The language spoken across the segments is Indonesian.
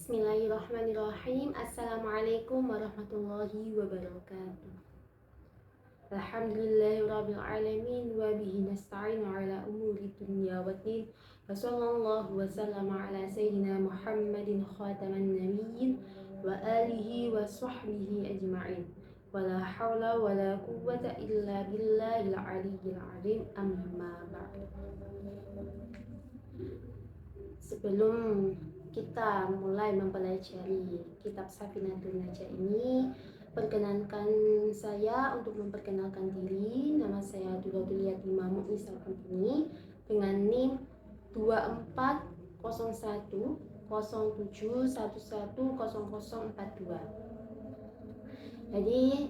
Bismillahirrahmanirrahim. Assalamualaikum warahmatullahi wabarakatuh. Alhamdulillahirabbil alamin wa bihi nasta'inu ala umuri dunya waddin. Wa sallallahu wa sallama ala sayyidina Muhammadin khataman nabiyyin wa alihi wa sahbihi ajma'in. Wa la hawla wa la quwwata illa billahil aliyyil azim. Amma ba'd. Sebelum kita mulai mempelajari kitab Safinatun Najah ini, perkenankan saya untuk memperkenalkan diri. Nama saya Duratul Yatimah Mu'nisal Antini dengan NIM 240107110042. Jadi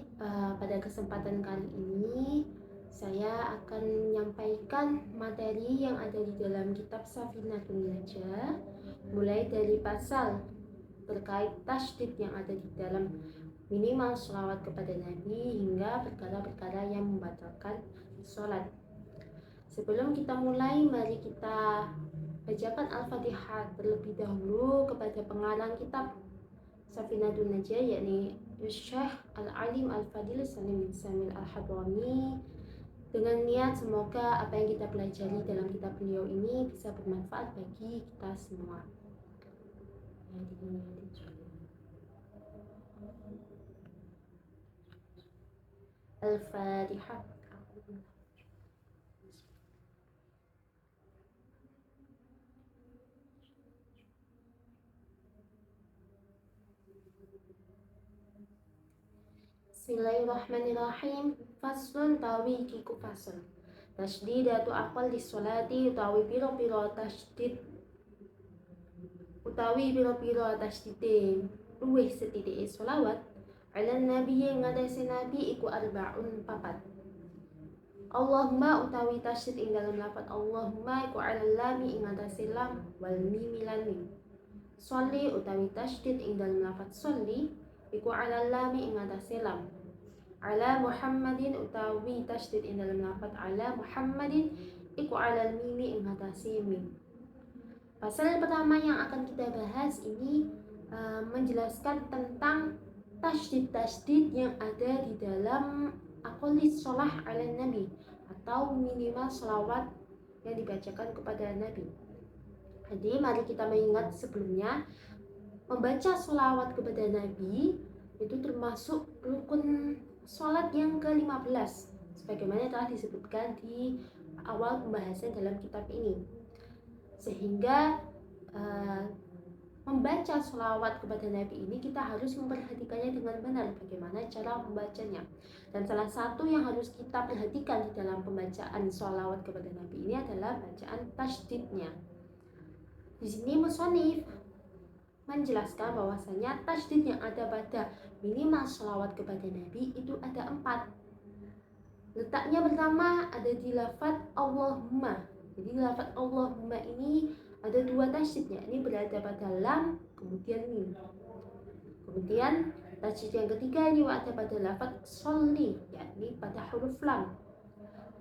pada kesempatan kali ini saya akan menyampaikan materi yang ada di dalam kitab Safinatun Najah, mulai dari pasal terkait tasydid yang ada di dalam minimal sholawat kepada Nabi hingga perkara-perkara yang membatalkan sholat. Sebelum kita mulai, mari kita bacakan Al-Fatihah terlebih dahulu kepada pengarang kitab Safinatun Najah, yakni Syekh Al-Alim Al-Fadil Salim bin Samil Al-Hadrami, dengan niat semoga apa yang kita pelajari dalam kitab beliau ini bisa bermanfaat bagi kita semua. Al-Fatihah. Bismillahirrahmanirrahim. Faslun tawi kiku fasl. Tasydidatu aqal disolati utawi piro-piro tasydid utawi piro-piro tasydide luwih setithike sholawat ala nabi yang ngatasi nabi iku arbaun papat. Allahumma utawi tasydid ing dalam lafaz Allahumma iku ala lami ing ngatasi lam wal mim lan mim. Sholli utawi tasydid ing dalam lafaz sholli iku ala lami ing ngatasi lam. Ala Muhammadin utawi tasydid ing dalam lafaz ala Muhammadin iku ala mimi ing ngatasi mim. Pasal pertama yang akan kita bahas ini menjelaskan tentang tasydid-tasydid yang ada di dalam aqallis sholah ala nabi atau minimal sholawat yang dibacakan kepada Nabi. Jadi mari kita mengingat sebelumnya, membaca sholawat kepada Nabi itu termasuk rukun sholat yang ke-15 sebagaimana telah disebutkan di awal pembahasan dalam kitab ini. Sehingga membaca sholawat kepada Nabi ini kita harus memperhatikannya dengan benar bagaimana cara membacanya. Dan salah satu yang harus kita perhatikan di dalam pembacaan sholawat kepada Nabi ini adalah bacaan tasydidnya. Di sini musonif menjelaskan bahwasanya tasydid yang ada pada minimal sholawat kepada Nabi itu ada 4. Letaknya pertama ada di lafaz Allahumma. Jadi lafaz Allahumma ini ada 2 tasydid, yakni berada pada lam kemudian mim. Kemudian tasydid yang ketiga ini ada pada lafaz sholli, yakni pada huruf lam.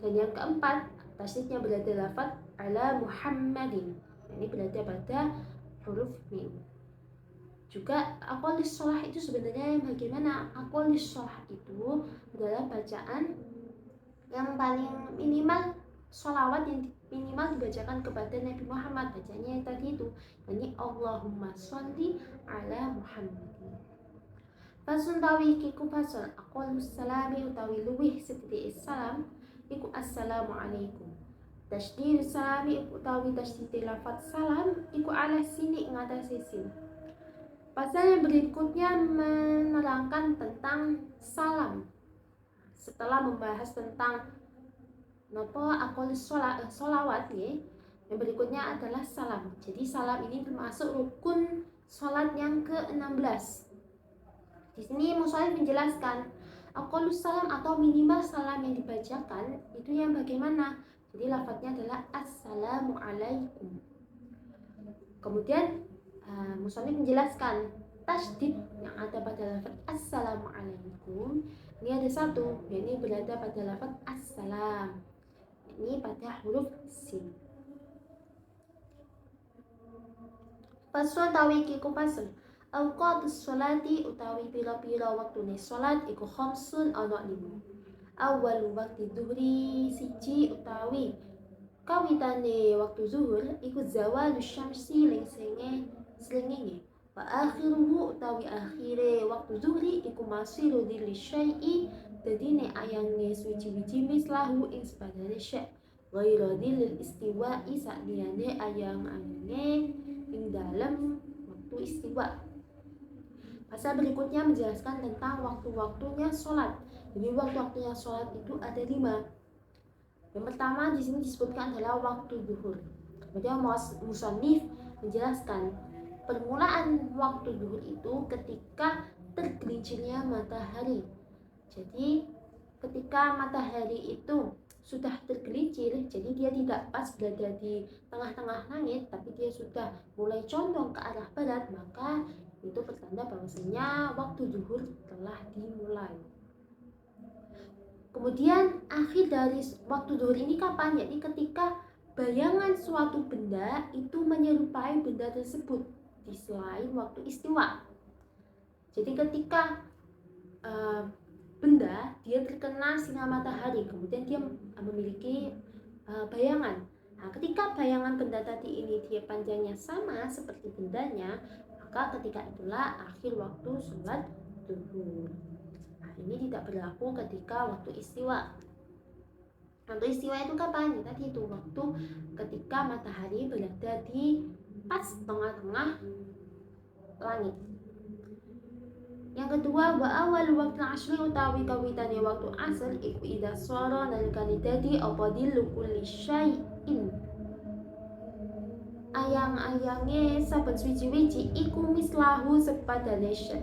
Dan yang keempat tasydidnya berada lafaz ala Muhammadin, yakni berada pada huruf mim. Juga aqallis sholah itu sebenarnya bagaimana? Aqallis sholah itu adalah bacaan yang paling minimal, sholawat yang minimal dibacakan kepada Nabi Muhammad. Bacanya yang tadi itu, yakni Allahumma sholli ala Muhammadin. Fasun tawi kiku fasun aqallus salami utawi luwih setithike salam iku assalamualaikum. Tasydid salami utawi tasydid lafaz salam iku ala sini ing atase sin. Pasal yang berikutnya menerangkan tentang salam. Setelah membahas tentang aqallis sholawat ya, yang berikutnya adalah salam. Jadi salam ini termasuk rukun sholat yang ke-16. Di sini musannif menjelaskan aqallus salam atau minimal salam yang dibacakan itu yang bagaimana. Jadi lafadznya adalah assalamualaikum. Kemudian musannif menjelaskan tasydid yang ada pada lafaz assalamualaikum ini ada 1, yakni berada pada lafaz assalam, ini pada huruf sin. Fasal tawi kiku fasal Awqatus sholati utawi pira-pira waktune sholat iku khamsun ana 5. Awal waktu zuhri siji utawi kawitane waktu zuhur iku zawalus syamsi srengenge. Wa akhiruhu utawi akhire waktu zuhri iku masiru dili syai'i dadine ayange suci-wiji mislahu ing sepadane syai'. Ghairu dilil istiwa'i sakliyane ayang-ayange ing dalam waktu istiwa. Pasal berikutnya menjelaskan tentang waktu-waktunya sholat. Jadi waktu-waktunya sholat itu ada 5. Yang pertama di sini disebutkan adalah waktu zuhur. Kemudian musannif menjelaskan permulaan waktu zuhur itu ketika tergelincirnya matahari. Jadi ketika matahari itu sudah tergelincir, jadi dia tidak pas berada di tengah-tengah langit, tapi dia sudah mulai condong ke arah barat, maka itu pertanda bahwasanya waktu zuhur telah dimulai. Kemudian akhir dari waktu zuhur ini kapan? Yakni ketika bayangan suatu benda itu menyerupai benda tersebut di selain waktu istiwa. Jadi ketika benda dia terkena sinar matahari, kemudian dia memiliki bayangan. Nah, ketika bayangan benda tadi ini dia panjangnya sama seperti bendanya, maka ketika itulah akhir waktu sholat zuhur. Nah, ini tidak berlaku ketika waktu istiwa. Waktu istiwa itu kapan? Tadi itu waktu ketika matahari berada di pas tengah-tengah langit. Yang kedua, wa awal waktu asri utawi kawitane waktu asr iku idza shara nalikane dadi apa dilukul syai'in. Ayang-ayange saben suci-wiji iku mislahu sepadane syai'.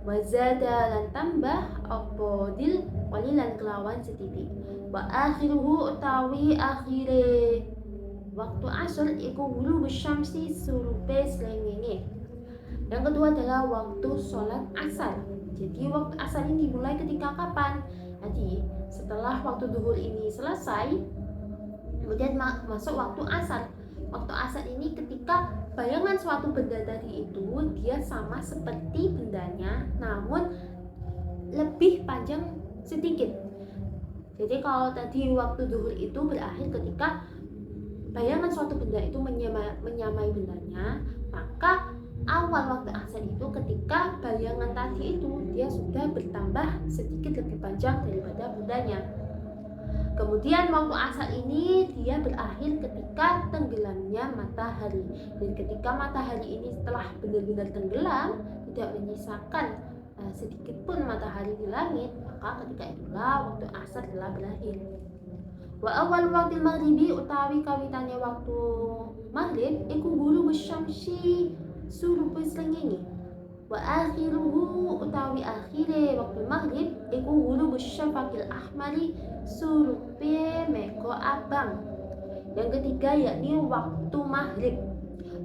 Wazada lan tambah apa dil walilan kelawan setitik. Wa akhiruhu utawi akhire waktu asr iku ghurub syamsi surupe srengenge. Yang kedua adalah waktu sholat asar. Jadi waktu asar ini dimulai ketika kapan? Jadi setelah waktu zuhur ini selesai, kemudian masuk waktu asar. Waktu asar ini ketika bayangan suatu benda tadi itu dia sama seperti bendanya, namun lebih panjang sedikit. Jadi kalau tadi waktu zuhur itu berakhir ketika bayangan suatu benda itu menyamai bendanya, maka awal waktu asar itu ketika bayangan tadi itu dia sudah bertambah sedikit lebih panjang daripada bendanya. Kemudian waktu asar ini dia berakhir ketika tenggelamnya matahari. Dan ketika matahari ini telah benar-benar tenggelam, tidak menyisakan sedikit pun matahari di langit, maka ketika itulah waktu asar telah berakhir. Wa awal waktu maghribi utawi kawitane waktu maghrib iku ghurub syamsi surupe srengenge. Wa akhiruhu utawi akhire waktu maghrib iku ghurub syafaqil ahmari surupe meko abang. Yang ketiga yakni waktu maghrib.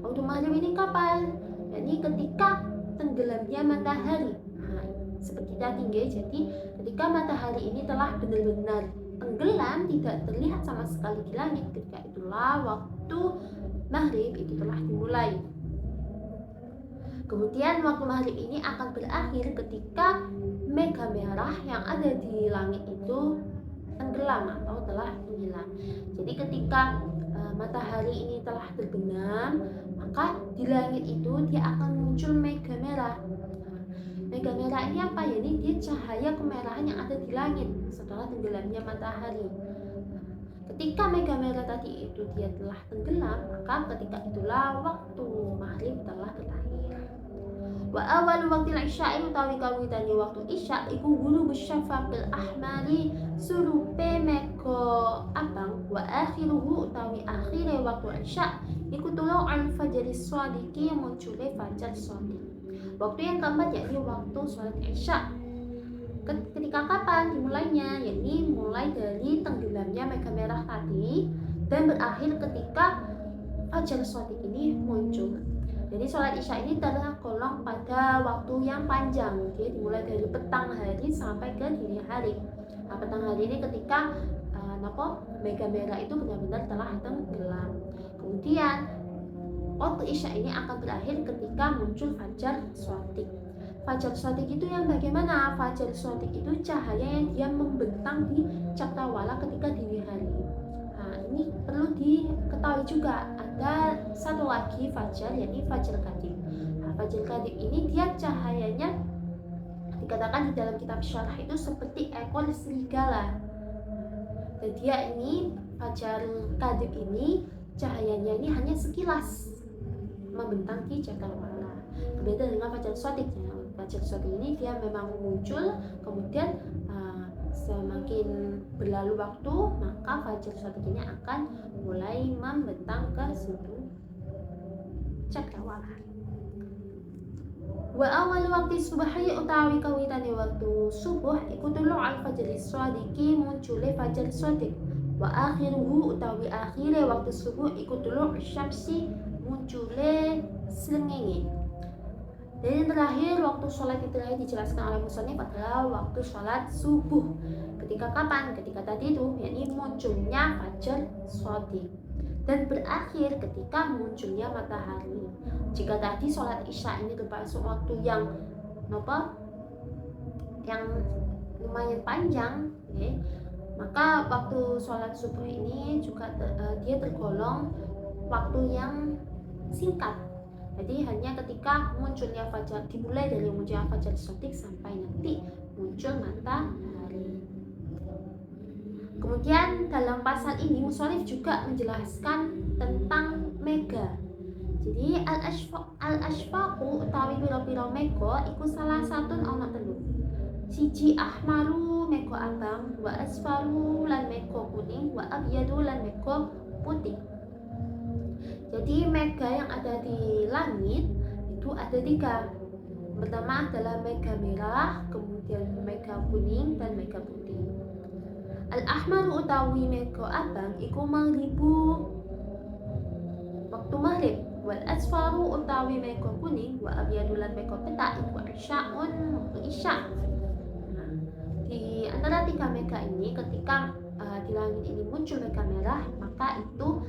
Waktu maghrib ini kapan? Yakni ketika tenggelamnya matahari. Nah, seperti tadi jadi ketika matahari ini telah benar-benar tenggelam, tidak terlihat sama sekali di langit, ketika itulah waktu maghrib itu telah dimulai. Kemudian waktu maghrib ini akan berakhir ketika mega merah yang ada di langit itu tenggelam atau telah menghilang. Jadi ketika matahari ini telah terbenam, maka di langit itu dia akan muncul mega merah. Mega merah ini apa ya? Ini dia cahaya kemerahan yang ada di langit setelah tenggelamnya matahari. Ketika mega merah tadi itu dia telah tenggelam, maka ketika itulah waktu maghrib telah berakhir. Wa awal waktu isya'i utawi kawitane waktu isya iku ghurub syafaqil ahmari surupe meko abang. Wa akhiruhu utawi akhire waktu isya iku tulu'ul fajri shadiqi muncule fajar shadiq. Waktu yang keempat yakni waktu sholat isya. Ketika kapan dimulainya? Yakni mulai dari tenggelamnya mega merah tadi dan berakhir ketika fajar shadiq ini muncul. Jadi sholat isya ini tergolong pada waktu yang panjang. Dia dimulai dari petang hari sampai ke dini hari. Nah, petang hari ini ketika mega merah itu benar-benar telah tenggelam. Kemudian waktu isya ini akan berakhir ketika muncul fajar shadiq. Fajar shadiq itu yang bagaimana? Fajar shadiq itu cahaya yang dia membentang di cakrawala ketika dini hari. Nah, ini perlu diketahui juga, ada satu lagi fajar, yakni fajar kadhib. Nah, fajar kadhib ini dia cahayanya dikatakan di dalam kitab syarah itu seperti ekor serigala. Dan dia ini fajar kadhib ini cahayanya ini hanya sekilas membentang di cakrawala. Berbeda dengan fajar shadiq. Fajar shadiq ini dia memang muncul, kemudian semakin berlalu waktu maka fajar shadiq ini akan mulai membentang ke seluruh cakrawala. Wa awal waktu subahi utawi kawitane waktu subuh iku tulu al fajar shadiqi muncule fajar shadiq. Wa akhiruhu utawi akhire waktu subuh iku tulu syamsi muncule srengenge. Dan yang terakhir waktu sholat itu terakhir dijelaskan oleh musannif adalah waktu sholat subuh. Ketika kapan? Ketika tadi itu, yakni munculnya fajar shadiq dan berakhir ketika munculnya matahari. Jika tadi sholat isya ini termasuk waktu yang lumayan panjang, maka waktu sholat subuh ini juga dia tergolong waktu yang singkat. Jadi hanya ketika munculnya fajar, dimulai dari munculnya fajar shadiq sampai nanti muncul matahari. Kemudian dalam pasal ini musannif juga menjelaskan tentang mega. Jadi al-asfaqu utawi pira-pira mega iku salah satu ana telu. Siji ahmaru mega abang, wa asfaru lan mega kuning, wa abyadu lan mega putih. Jadi mega yang ada di langit itu ada 3. Pertama adalah mega merah, kemudian mega kuning dan mega putih. Al-ahmaru utawi mega abang iku maghribu waktu maghrib, wal asfaru utawi mega kuning, wa abyadu lan mega petak iku isya'un waktu isya. Nah, di antara 3 mega ini ketika di langit ini muncul mega merah, maka itu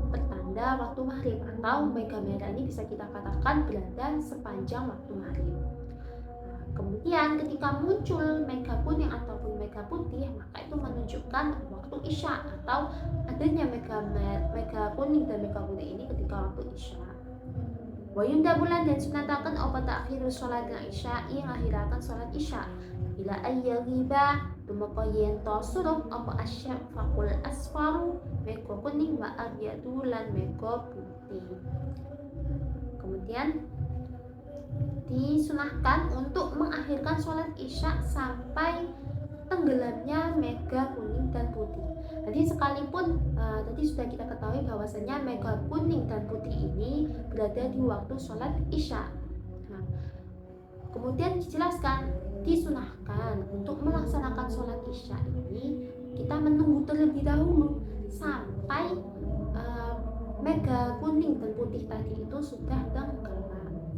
pertanda waktu maghrib, atau mega merah ini bisa kita katakan berada sepanjang waktu maghrib. Kemudian ketika muncul mega kuning ataupun mega putih, maka itu menunjukkan waktu isya atau adanya mega kuning dan mega putih ini ketika waktu isya. Wa yundabulan dan sunatakan apa takhiru sholat isya ngakhirakan sholat isya ila ayyaghiba tumeka yen to suruh apa asyafaqul asfaru mega kuning wa abyadu lan mega putih. Kemudian disunahkan untuk mengakhirkan sholat isya sampai tenggelamnya mega kuning dan putih. Jadi sekalipun tadi sudah kita ketahui bahwasanya mega kuning dan putih ini berada di waktu sholat isya. Nah, kemudian dijelaskan disunahkan untuk melaksanakan sholat isya ini kita menunggu terlebih dahulu sampai mega kuning dan putih tadi itu sudah tenggelam.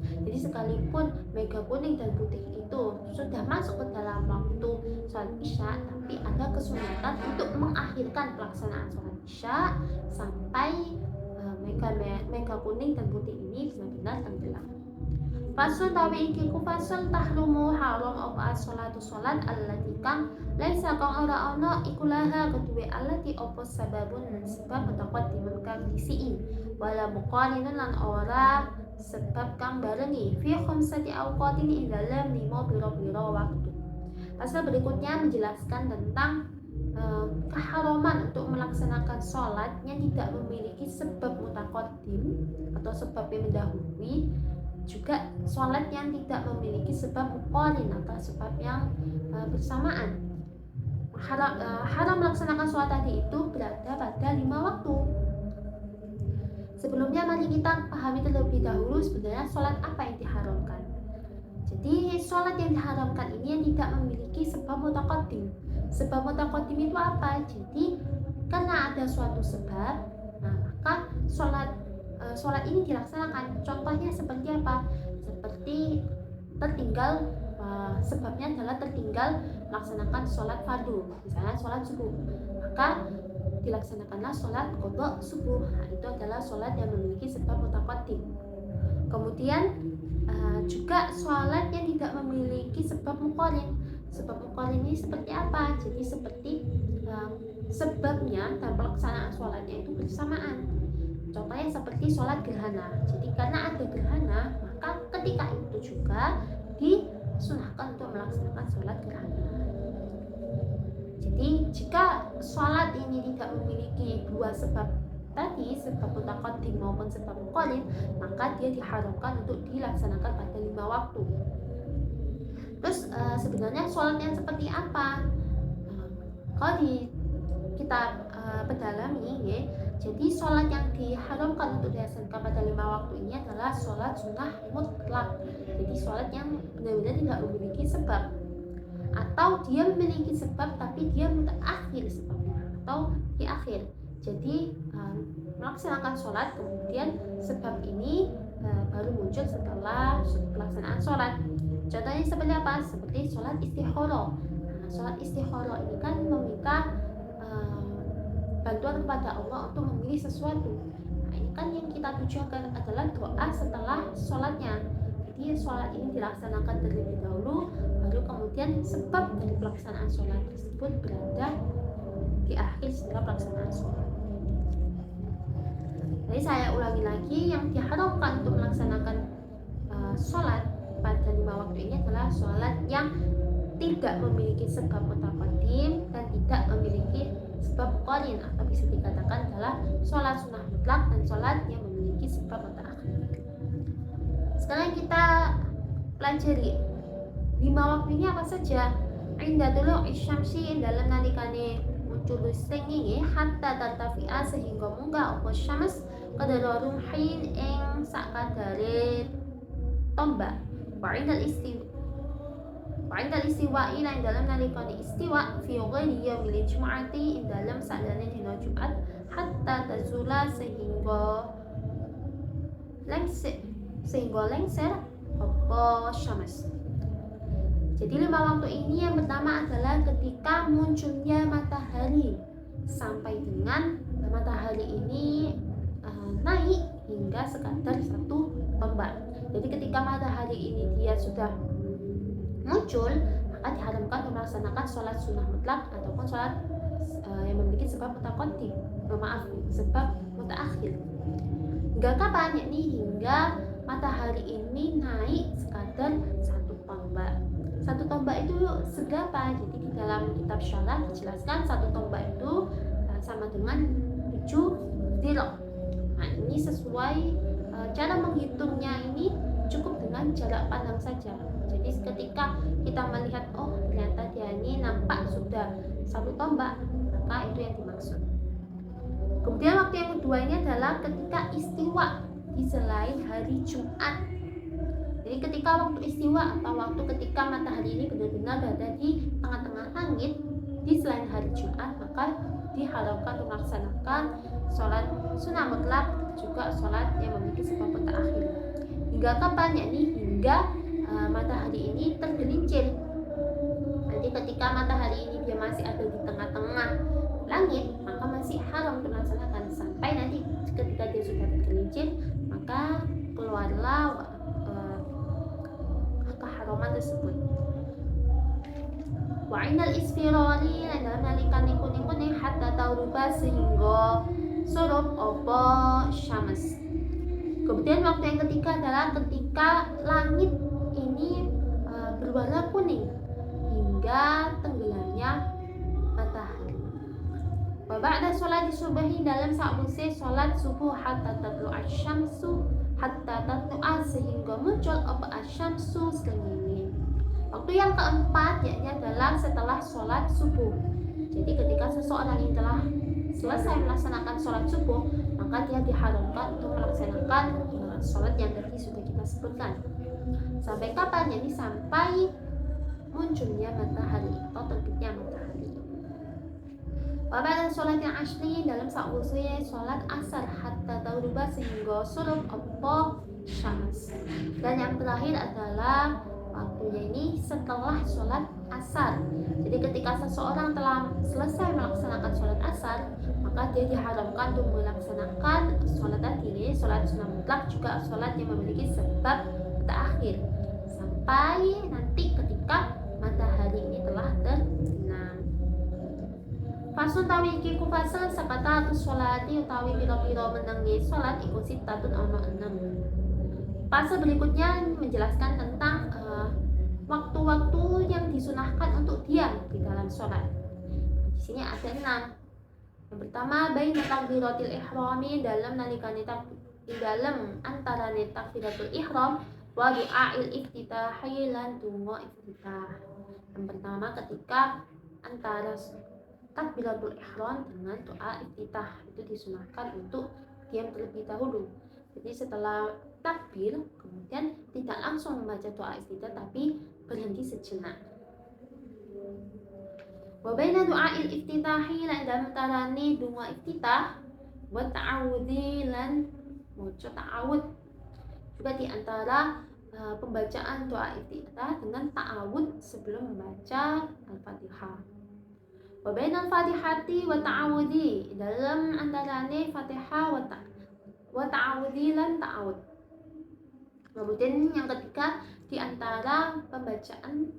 Jadi sekalipun mega kuning dan putih itu sudah masuk ke dalam waktu sholat isya, tapi ada kesunatan untuk mengakhirkan pelaksanaan sholat isya sampai mega kuning dan putih ini benar-benar tenggelam. Fasul tawi iki ku fasul tahrumu haram apa sholatu sholat allati kang laisa kang ora ana iku laha kedue allati apa sababun sebab mutaqaddimun kang disi'i wala muqarinun lan ora sebab kang barengi fi khamsati awqatin ing dalam 5 pira-pira waktu. Pasal berikutnya menjelaskan tentang keharaman untuk melaksanakan sholat yang tidak memiliki sebab mutaqaddim atau sebab yang mendahului, juga sholat yang tidak memiliki sebab muqarin atau sebab yang bersamaan. Haram melaksanakan sholat tadi itu berada pada 5 waktu. Sebelumnya mari kita pahami terlebih dahulu sebenarnya sholat apa yang diharamkan. Jadi sholat yang diharamkan ini yang tidak memiliki sebab mutaqaddim. Sebab mutaqaddim itu apa? Jadi karena ada suatu sebab, maka sholat ini dilaksanakan. Contohnya seperti apa? Seperti tertinggal, sebabnya adalah tertinggal melaksanakan sholat fardu, misalnya sholat subuh, maka dilaksanakanlah sholat qadha subuh. Nah, itu adalah sholat yang memiliki sebab mutaqaddim. Kemudian juga sholat yang tidak memiliki sebab muqarin. Sebab muqarin ini seperti apa? Jadi seperti sebabnya dan pelaksanaan sholatnya itu bersamaan. Contohnya seperti sholat gerhana. Jadi karena ada gerhana, maka ketika itu juga disunahkan untuk melaksanakan sholat gerhana. Jadi jika sholat ini tidak memiliki dua sebab tadi, sebab mutaqaddim maupun sebab muqarin, maka dia diharamkan untuk dilaksanakan pada 5 waktu. Terus sebenarnya sholat yang seperti apa? Kalau kita pedalami ya, jadi sholat yang diharamkan untuk dilaksanakan pada 5 waktu ini adalah sholat sunnah mutlak. Jadi sholat yang benar-benar tidak memiliki sebab, atau dia memiliki sebab tapi dia mutaakhir sebabnya, atau di akhir. Jadi melaksanakan sholat kemudian sebab ini baru muncul setelah pelaksanaan sholat. Contohnya seperti apa? Seperti sholat istikharah. Nah, sholat istikharah ini kan meminta bantuan kepada Allah untuk memilih sesuatu. Nah, ini kan yang kita tujukan adalah doa setelah sholatnya. Jadi sholat ini dilaksanakan terlebih dahulu, baru kemudian sebab dari pelaksanaan sholat tersebut berada di akhir setelah pelaksanaan sholat. Jadi saya ulangi lagi, yang diharamkan untuk melaksanakan sholat pada 5 waktu ini adalah sholat yang tidak memiliki sebab mutaqaddim dan tidak memiliki sebab muqarin, atau bisa dikatakan adalah sholat sunnah mutlak dan sholat yang memiliki sebab mutaakhir. Sekarang kita pelajari 5 waktu ini apa saja. Inda dulu isyamsi, dalam nalikane muncul srengenge, hatta tartafi'a, sehingga munggah apa syams kadara rumhin ing sakadare tombak. Wa'indal istiwa'i, lan dalam nalikane istiwa fi ghairi yaumil jum'ati, ing dalam sadane dina Jumat, hatta tazula, sehingga lengser apa syams. Jadi 5 waktu ini yang pertama adalah ketika munculnya matahari sampai dengan matahari ini naik hingga sekadar 1 tombak. Jadi ketika matahari ini dia sudah muncul, maka diharamkan untuk melaksanakan sholat sunnah mutlak ataupun sholat yang memiliki sebab mutaqaddim, sebab mutaakhir. Hingga kapan? Yakni hingga matahari ini naik sekadar 1 tombak. 1 tombak itu seberapa? Jadi di dalam kitab syarah dijelaskan 1 tombak itu sama dengan 7 dhiro. Nah, ini sesuai cara menghitungnya ini cukup dengan jarak pandang saja. Jadi ketika kita melihat, oh ternyata dia ini nampak sudah 1 tombak, maka itu yang dimaksud. Kemudian waktu yang kedua ini adalah ketika istiwa di selain hari Jumat. Jadi ketika waktu istiwa atau waktu ketika matahari ini benar-benar berada di tengah-tengah langit di selain hari Jumat, maka diharamkan untuk melaksanakan sholat sunnah mutlak, juga sholat yang memiliki sebab mutaakhir. Hingga kapan? Yakni hingga matahari ini tergelincir. Jadi ketika matahari ini dia masih ada di tengah-tengah langit, maka masih haram untuk melaksanakan. Sampai nanti ketika dia sudah tergelincir, maka keluarlah keharaman tersebut. Wa indal isfirari, dalam nalikan kuning-kuning, hatta tauruba, sehingga surup apa syams. Kemudian waktu yang ketiga adalah ketika langit ini berwarna kuning hingga tenggelamnya matahari. Wa ba'da sholati subuhi, dalam sakwise sholat subuh, hatta tatlu'a syamsu, hatta tatlu'a, sehingga muncul apa asyamsu srengenge. Waktu yang keempat yakni adalah setelah sholat subuh. Jadi ketika seseorang yang telah selesai melaksanakan sholat subuh, maka dia diharamkan untuk melaksanakan sholat yang tadi sudah kita sebutkan. Sampai kapan? Yakni sampai munculnya matahari atau terbitnya matahari. Pada sholat yang asli, dalam sakwise sholat asar, hatta tauruba, sehingga surup apa syams. Dan yang terakhir adalah waktunya ini setelah sholat asar. Jadi ketika seseorang telah selesai melaksanakan sholat asar, maka dia diharamkan untuk melaksanakan sholat tadi, sholat sunnah mutlak, juga sholat yang memiliki sebab terakhir, sampai nanti ketika matahari ini telah terbenam. Fasun tawi iki ku fasal sakata atus sholati utawi piro-piro menangi sholat iku sitatun ono 6. Fase berikutnya menjelaskan tentang waktu-waktu yang disunahkan untuk diam di dalam sholat. Di sini ada 6. Yang pertama, baina takbiratil ihrami, dalam nalikane dalam antara takbiratul ihram wa du'ail iftitahi lan donga iftitah. Yang pertama, ketika antara takbiratul ihram dengan doa iftitah itu disunahkan untuk diam terlebih dahulu. Jadi setelah takbir kemudian tidak langsung membaca doa iftitah tapi berhenti sejenak. Wa baina du'ail iftitahi, lan dalam tarane donga iftitah, wa ta'awudzi lan maca ta'awud. Juga di antara pembacaan doa iftitah dengan ta'awud sebelum membaca Al-Fatihah. Wa bainal Fatihati wa ta'awudzi, dalam antarane Fatihah wa ta'awudzi lan ta'awud. Kemudian yang ketiga di antara pembacaan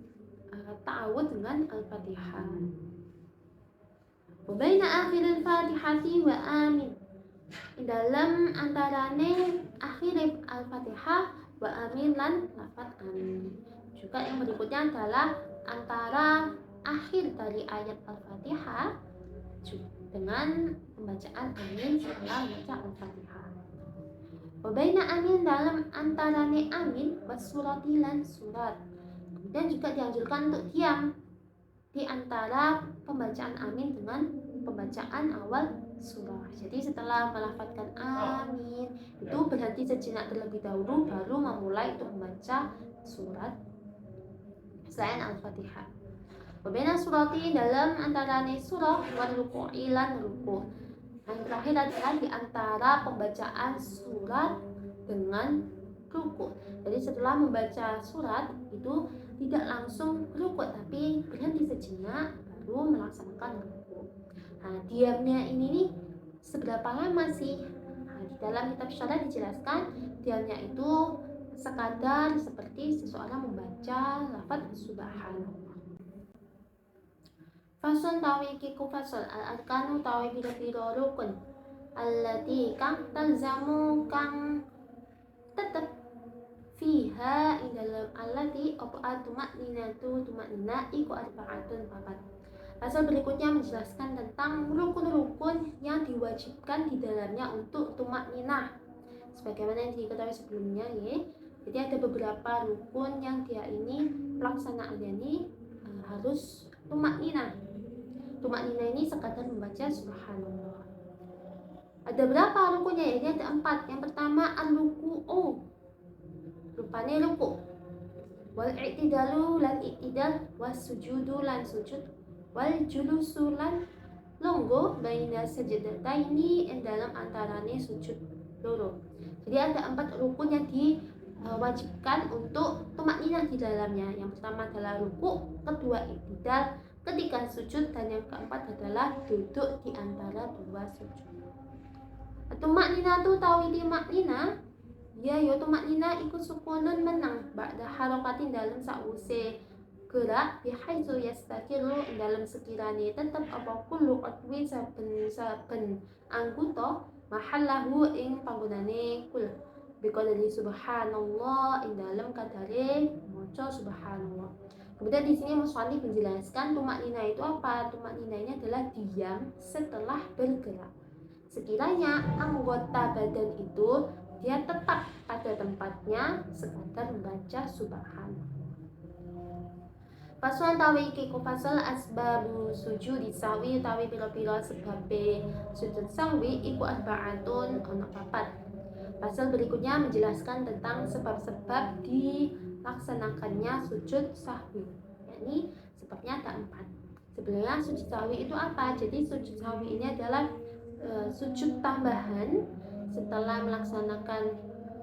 ta'awud dengan Al-Fatihah. Wa baina akhiril Fatihati wa amin, dalam antarane akhir Al-Fatihah wa amin lan lafaz amin. Juga yang berikutnya adalah antara akhir dari ayat Al-Fatihah dengan pembacaan amin setelah membaca Al-Fatihah. Wa baina amin, dalam antarane amin wasurati lan surat. Kemudian juga dianjurkan untuk diam di antara pembacaan amin dengan pembacaan awal surah. Jadi setelah melafazkan amin itu berhenti sejenak terlebih dahulu baru memulai untuk membaca surat selain Al-Fatihah. Wabena surati, dalam antarane surah wal ruku'i lan ruku'. Yang terakhir adalah di antara pembacaan surat dengan ruku'. Jadi setelah membaca surat itu tidak langsung ruku' tapi berhenti sejenak baru melaksanakan ruku'. Nah, diamnya ini nih seberapa lama sih? Nah, di dalam kitab syarah dijelaskan diamnya itu sekadar seperti seseorang membaca lafaz subhanallah. Fasun tawi kiku fasol al-arkanu tawi biro-biro rukun allati kang talzamu kang tetep fiha dalam allati opa tumakninatu tumaknina iku arba'atun papat. Pasal berikutnya menjelaskan tentang rukun-rukun yang diwajibkan di dalamnya untuk tumakninah. Sebagaimana yang diketahui sebelumnya ya. Jadi ada beberapa rukun yang dia ini pelaksanaannya ini harus tumakninah. Tumakninah ini sekadar membaca subhanallah. Ada berapa rukunnya ya? Ini ada 4. Yang pertama al-ruku'u, rupanya ruku'. Wal i'tidalu lan i'tidal, was sujudu lan sujud, wal julusu lan longgo baina sajdataini, dalam antarane sujud loro. Jadi ada 4 rukun yang diwajibkan untuk tumakninah di dalamnya. Yang pertama adalah ruku', kedua i'tidal, ketika sujud, dan yang keempat adalah duduk di antara dua sujud. Tumakninah tu tawidi maknina ya yo tumakninah ikut sukunun menang ba'da harokatin, dalam sause gerak bihaitsu yastakiru, dalam sekiranya tetap apa kullu qatwin saben anggota mahallahu ing panggonane kul biqadri subhanallah, ing dalam kadare maca subhanallah. Kemudian di sini musannif menjelaskan tumakninah itu apa? Tumakninah ini adalah diam setelah bergerak. Sekiranya anggota badan itu dia tetap pada tempatnya sekadar membaca subhanallah. Fasal tawi iku fasal asbabu sujud sawi tawi pira-pira sebabe sujud sawi iku arba'atun ana 4. Pasal berikutnya menjelaskan tentang sebab-sebab dilaksanakannya sujud sahwi. Yakni sebabnya ada 4. Sebenarnya sujud sahwi itu apa? Jadi sujud sahwi ini adalah sujud tambahan setelah melaksanakan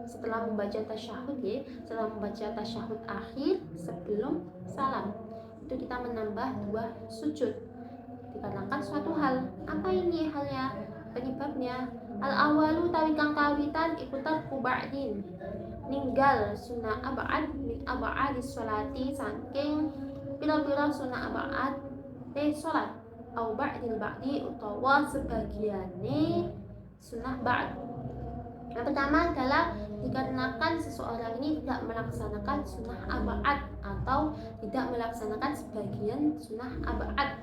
setelah membaca tasyahud ya, setelah membaca tasyahud akhir sebelum salam. Itu kita menambah 2 sujud dikarenakan suatu hal. Apa ini halnya? Penyebabnya al-awalu tawi kang kawitan ikutar kuba'din ninggal sunnah ab'ad min ab'adis sholati saking pira-pira sunnah ab'ad sholat au ba'dil ba'di utawa sebagiane sunnah ba'd. Yang pertama adalah dikarenakan seseorang ini tidak melaksanakan sunnah ab'ad atau tidak melaksanakan sebagian sunnah ab'ad.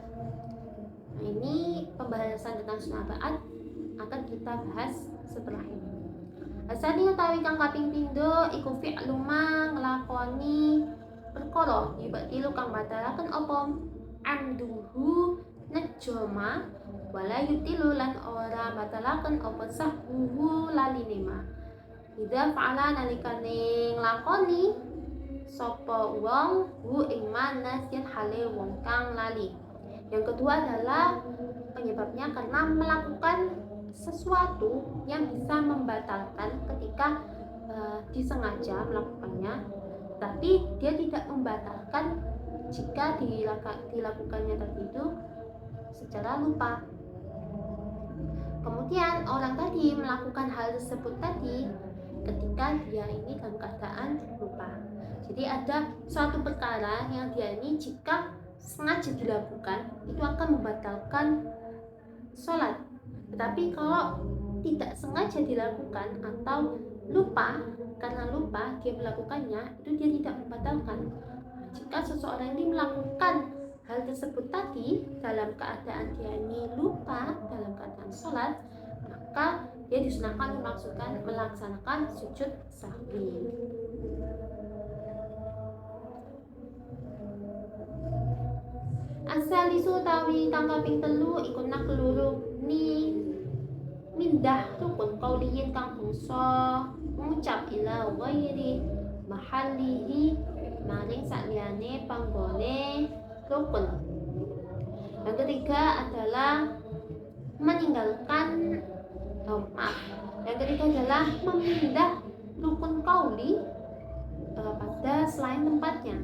Nah, ini pembahasan tentang sunnah ab'ad akan kita bahas setelah ini. Asani utawi kang kaping pindho iku fi'lu ma nglakoni perkara yubatilu kang batalaken apa amduhu najoma wala yutilu lan ora batalaken apa sahbuhu laline ma. Ida fa'ala nalikane nglakoni sapa wong hu ing manasyan hale wong kang lali. Yang kedua adalah penyebabnya karena melakukan sesuatu yang bisa membatalkan ketika disengaja melakukannya, tapi dia tidak membatalkan jika dilakukannya tadi itu secara lupa. Kemudian orang tadi melakukan hal tersebut tadi ketika dia ini dalam keadaan lupa. Jadi ada suatu perkara yang dia ini jika sengaja dilakukan itu akan membatalkan sholat. Tetapi kalau tidak sengaja dilakukan atau lupa, karena lupa dia melakukannya, itu dia tidak membatalkan. Jika seseorang ini melakukan hal tersebut tadi dalam keadaan dia ini lupa dalam keadaan sholat, maka dia disunahkan melaksanakan sujud sahwi. Asalisu tawi kang kaping 3 iku nakluru ni mindah rukun qauliyin kang bangsa ngucap ila ghairi mahallihi maring saliyane panggone rukun. Yang ketiga adalah meninggalkan yang ketiga adalah memindah rukun qauli pada selain tempatnya.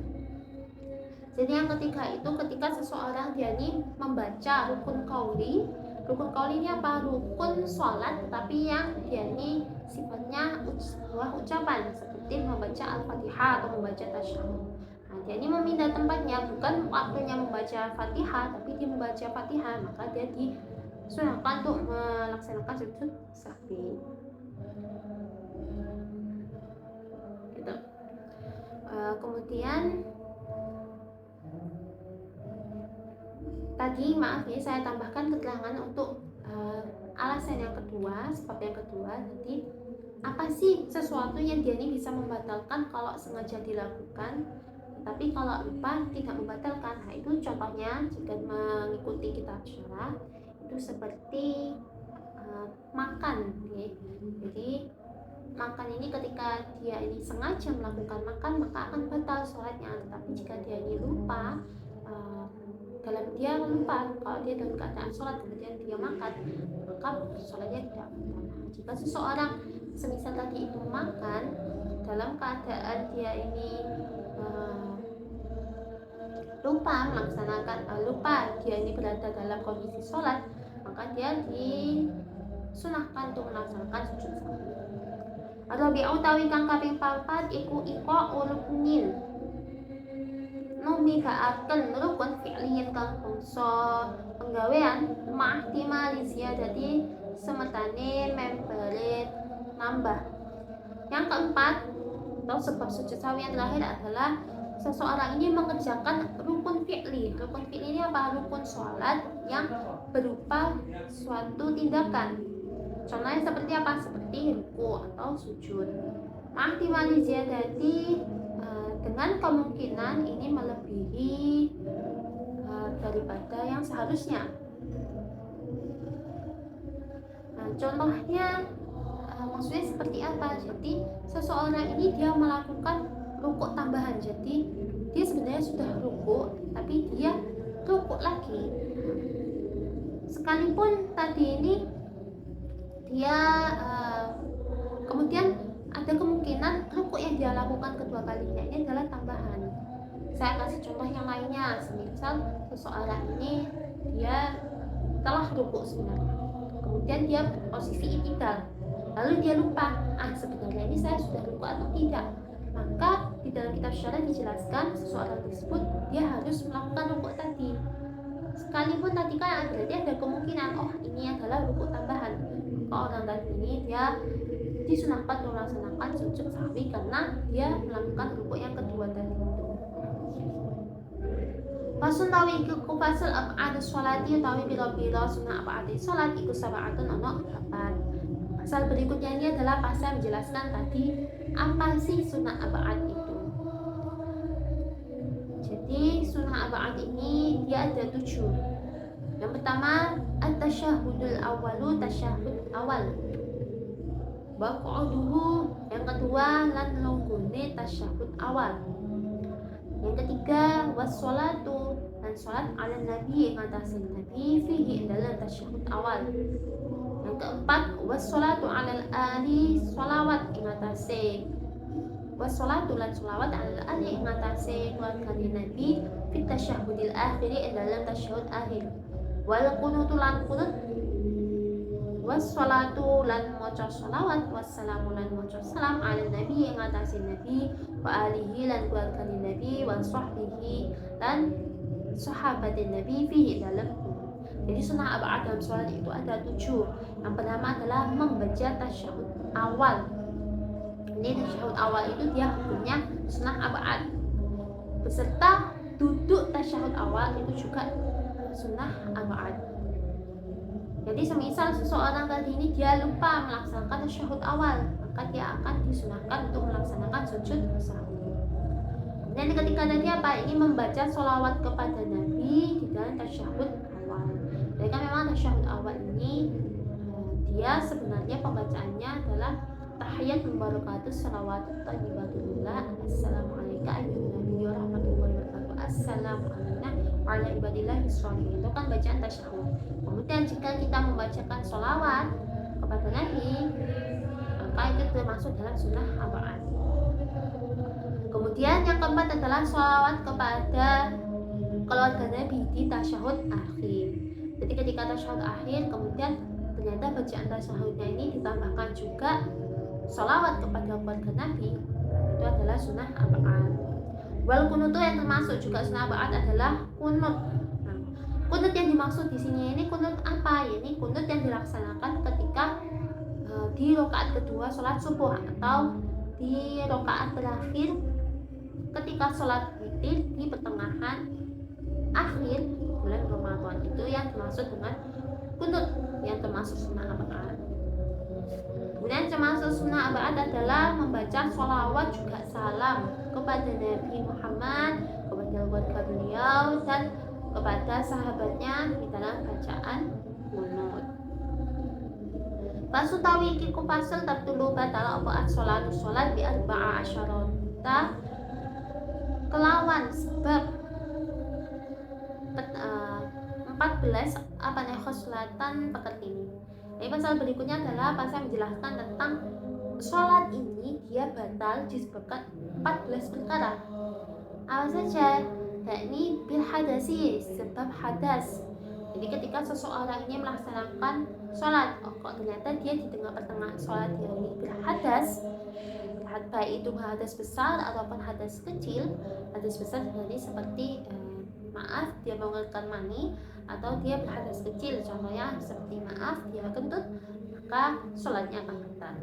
Jadi yang ketiga itu ketika seseorang dia ini membaca rukun qauli. Rukun qauli ini apa? Rukun sholat tapi yang dia ini sifatnya sebuah ucapan seperti membaca al-fatihah atau membaca tasyahud. Nah, dia ini memindah tempatnya, bukan waktunya membaca fatihah tapi dia membaca fatihah, maka dia disunahkan untuk melaksanakan sujud sahwi. Gitu. Kemudian tadi maaf ya saya tambahkan keterangan untuk alasan yang kedua, sebab yang kedua. Jadi apa sih sesuatu yang dia ini bisa membatalkan kalau sengaja dilakukan, tapi kalau lupa tidak membatalkan? Nah itu contohnya jika mengikuti kitab syarah itu seperti makan ya. Jadi makan ini ketika dia ini sengaja melakukan makan maka akan batal sholatnya, tapi jika dia ini lupa kalau dia dalam keadaan sholat kemudian dia makan maka sholatnya tidak batal. Jika seseorang semisal tadi itu makan dalam keadaan dia ini lupa dia ini berada dalam kondisi sholat, maka dia disunahkan untuk melaksanakan sujud sahwi. Ar-rabi'u tawi kang kaping 4 iku uluknin numigaaken rukun fi'liyin kang bangsa penggawean ma'ihtimali ziyadati semetane membere nambah. Yang keempat atau sebab sujud sahwi yang terakhir adalah seseorang ini mengerjakan rukun fi'li. Rukun fi'li ini apa? Rukun sholat yang berupa suatu tindakan. Contohnya seperti apa? Seperti ruku atau sujud. Ma'ihtimali ziyadati dengan kemungkinan ini melebihi daripada yang seharusnya. Nah, contohnya maksudnya seperti apa? Jadi seseorang ini dia melakukan rukuk tambahan. Jadi dia sebenarnya sudah rukuk, tapi dia rukuk lagi. Sekalipun tadi ini dia kemudian ada kemungkinan rukuk yang dia lakukan kedua kalinya ini adalah tambahan. Saya kasih contoh yang lainnya, semisal seseorang ini dia telah rukuk sebenarnya, kemudian dia posisi i'tidal, lalu dia lupa, sebenarnya ini saya sudah rukuk atau tidak. Maka di dalam kitab syarah dijelaskan seseorang tersebut dia harus melakukan rukuk tadi, sekalipun tadi kan berarti ada kemungkinan ini adalah rukuk tambahan. Orang tadi ini dia disunahkan untuk melaksanakan sujud sahwi karena dia melakukan rukuk yang kedua tadi itu. Fasun tawi iku fasal ab'ad sholati utawi biro-biro sunah ab'ad sholat iku sab'atun ono 8. Pasal berikutnya ini adalah pasal menjelaskan tadi apa sih sunah ab'ad itu. Jadi sunah ab'ad ini dia ada 7. Yang pertama at-tasyahudul awalu, tasyahud awal. Wa qu'uduhu, yang kedua lan lunggune tasyahud awal. Yang ketiga wassolatu, dan sholat ala nabi ing atas nabi fihi dalam tasyahud awal. Yang keempat wassolatu ala ali, sholawat ing atas wassolatu lan sholawat ala ali ing atas keluarga nabi fit tasyahudil akhiri dalam tasyahud akhir. Wal qunutu lan qunut, wassalatu lan maca sholawat, wassalamu lan maca salam ala nabi ing atase nabi wa alihi lan keluarga nabi wa sahbihi lan sahabat nabi fihi dalam. Jadi sunnah ab'ad dalam sholat itu ada 7. Yang pertama adalah membaca tasyahud awal. Ini tasyahud awal itu dia hukumnya sunnah ab'ad, beserta duduk tasyahud awal itu juga sunnah ab'ad. Jadi semisal seseorang tadi ini dia lupa melaksanakan tasyahud awal, maka dia akan disunahkan untuk melaksanakan sujud sahwi. Dan ketika tadi ini membaca sholawat kepada Nabi di dalam tasyahud awal. Jadi kan memang tasyahud awal ini dia sebenarnya pembacaannya adalah tahiyat mubarakatus shalawatut thayyibatullah, assalamualaikum warahmatullahi wabarakatuh, assalamualaikum wa ala ibadillahi sholihin. Itu kan bacaan tasyahud. Kemudian jika kita membacakan sholawat kepada Nabi, maka itu termasuk dalam sunnah ab'ad. Kemudian yang keempat adalah sholawat kepada keluarga Nabi di tasyahud akhir. Jadi ketika tasyahud akhir kemudian ternyata bacaan tasyahudnya ini ditambahkan juga sholawat kepada keluarga Nabi, itu adalah sunnah ab'ad. Wal kunutu yang termasuk juga sunnah ab'ad adalah kunut. Kunut yang dimaksud di sini ini kunut apa? Ini kunut yang dilaksanakan ketika di rakaat kedua sholat subuh atau di rakaat terakhir ketika sholat witir di pertengahan akhir bulan Ramadan. Itu yang dimaksud dengan kunut yang termasuk sunnah ab'ad. Kemudian termasuk sunnah ab'ad adalah membaca sholawat juga salam kepada Nabi Muhammad, kepada keluarga beliau dan kepada sahabatnya di dalam bacaan kunut. Fasutawi iki ku fasal tabtulu batala apa as-sholatu sholat bi arba'a asyarata, kelawan sebab 14 khoslatan pekerti ini. Jadi pasal berikutnya adalah pasal menjelaskan tentang sholat ini dia batal disebabkan 14 perkara. Apa saja? Yakni bil hadasi, sebab hadas. Jadi ketika seseorang ini melaksanakan sholat, kok ternyata dia di tengah pertengahan sholat dia ini berhadas, baik itu hadas besar ataupun hadas kecil. Hadas besar seperti maaf dia mengeluarkan mani, atau dia berhadas kecil contohnya seperti maaf dia kentut, maka sholatnya akan batal.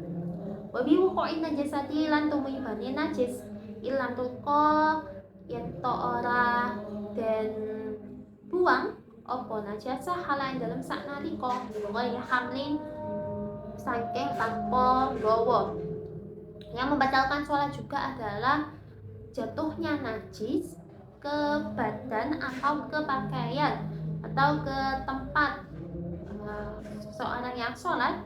Wabi wuqu'in najasati lan tumibani najis ilam tulqa yento ora dan buang opo najasa halain dalam saknalika ya hamlin saking tanpa gowo. Yang membatalkan sholat juga adalah jatuhnya najis ke badan atau ke pakaian atau ke tempat seseorang yang sholat,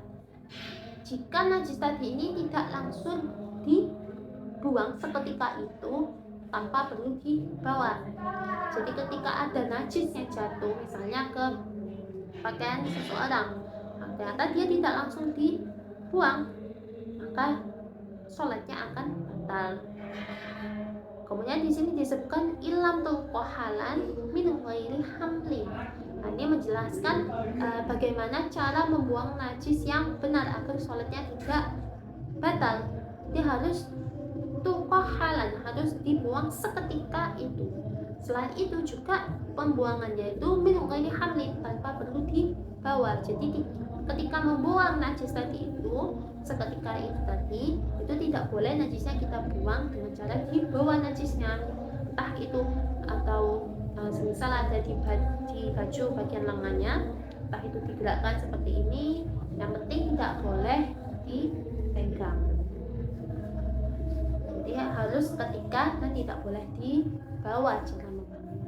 jika najis tadi ini tidak langsung dibuang seketika itu tanpa perlu dibawa. Jadi ketika ada najis yang jatuh misalnya ke pakaian seseorang, ternyata dia tidak langsung dibuang, maka sholatnya akan batal. Kemudian di sini disebutkan ilam tuqahalan min ghairi hamlin. Ini menjelaskan bagaimana cara membuang najis yang benar agar sholatnya tidak batal. Dia harus tuqahalan, harus dibuang seketika itu. Selain itu juga pembuangannya itu min ghairi hamlin, tanpa perlu dibawa. Jadi ketika membuang najis tadi itu seketika itu tadi, itu tidak boleh najisnya kita buang dengan cara dibawa najisnya, entah itu atau semisal ada di baju bagian lengannya, entah itu digerakkan seperti ini, yang penting tidak boleh dipegang. Jadi harus ketika dan tidak boleh dibawa cara membuangnya.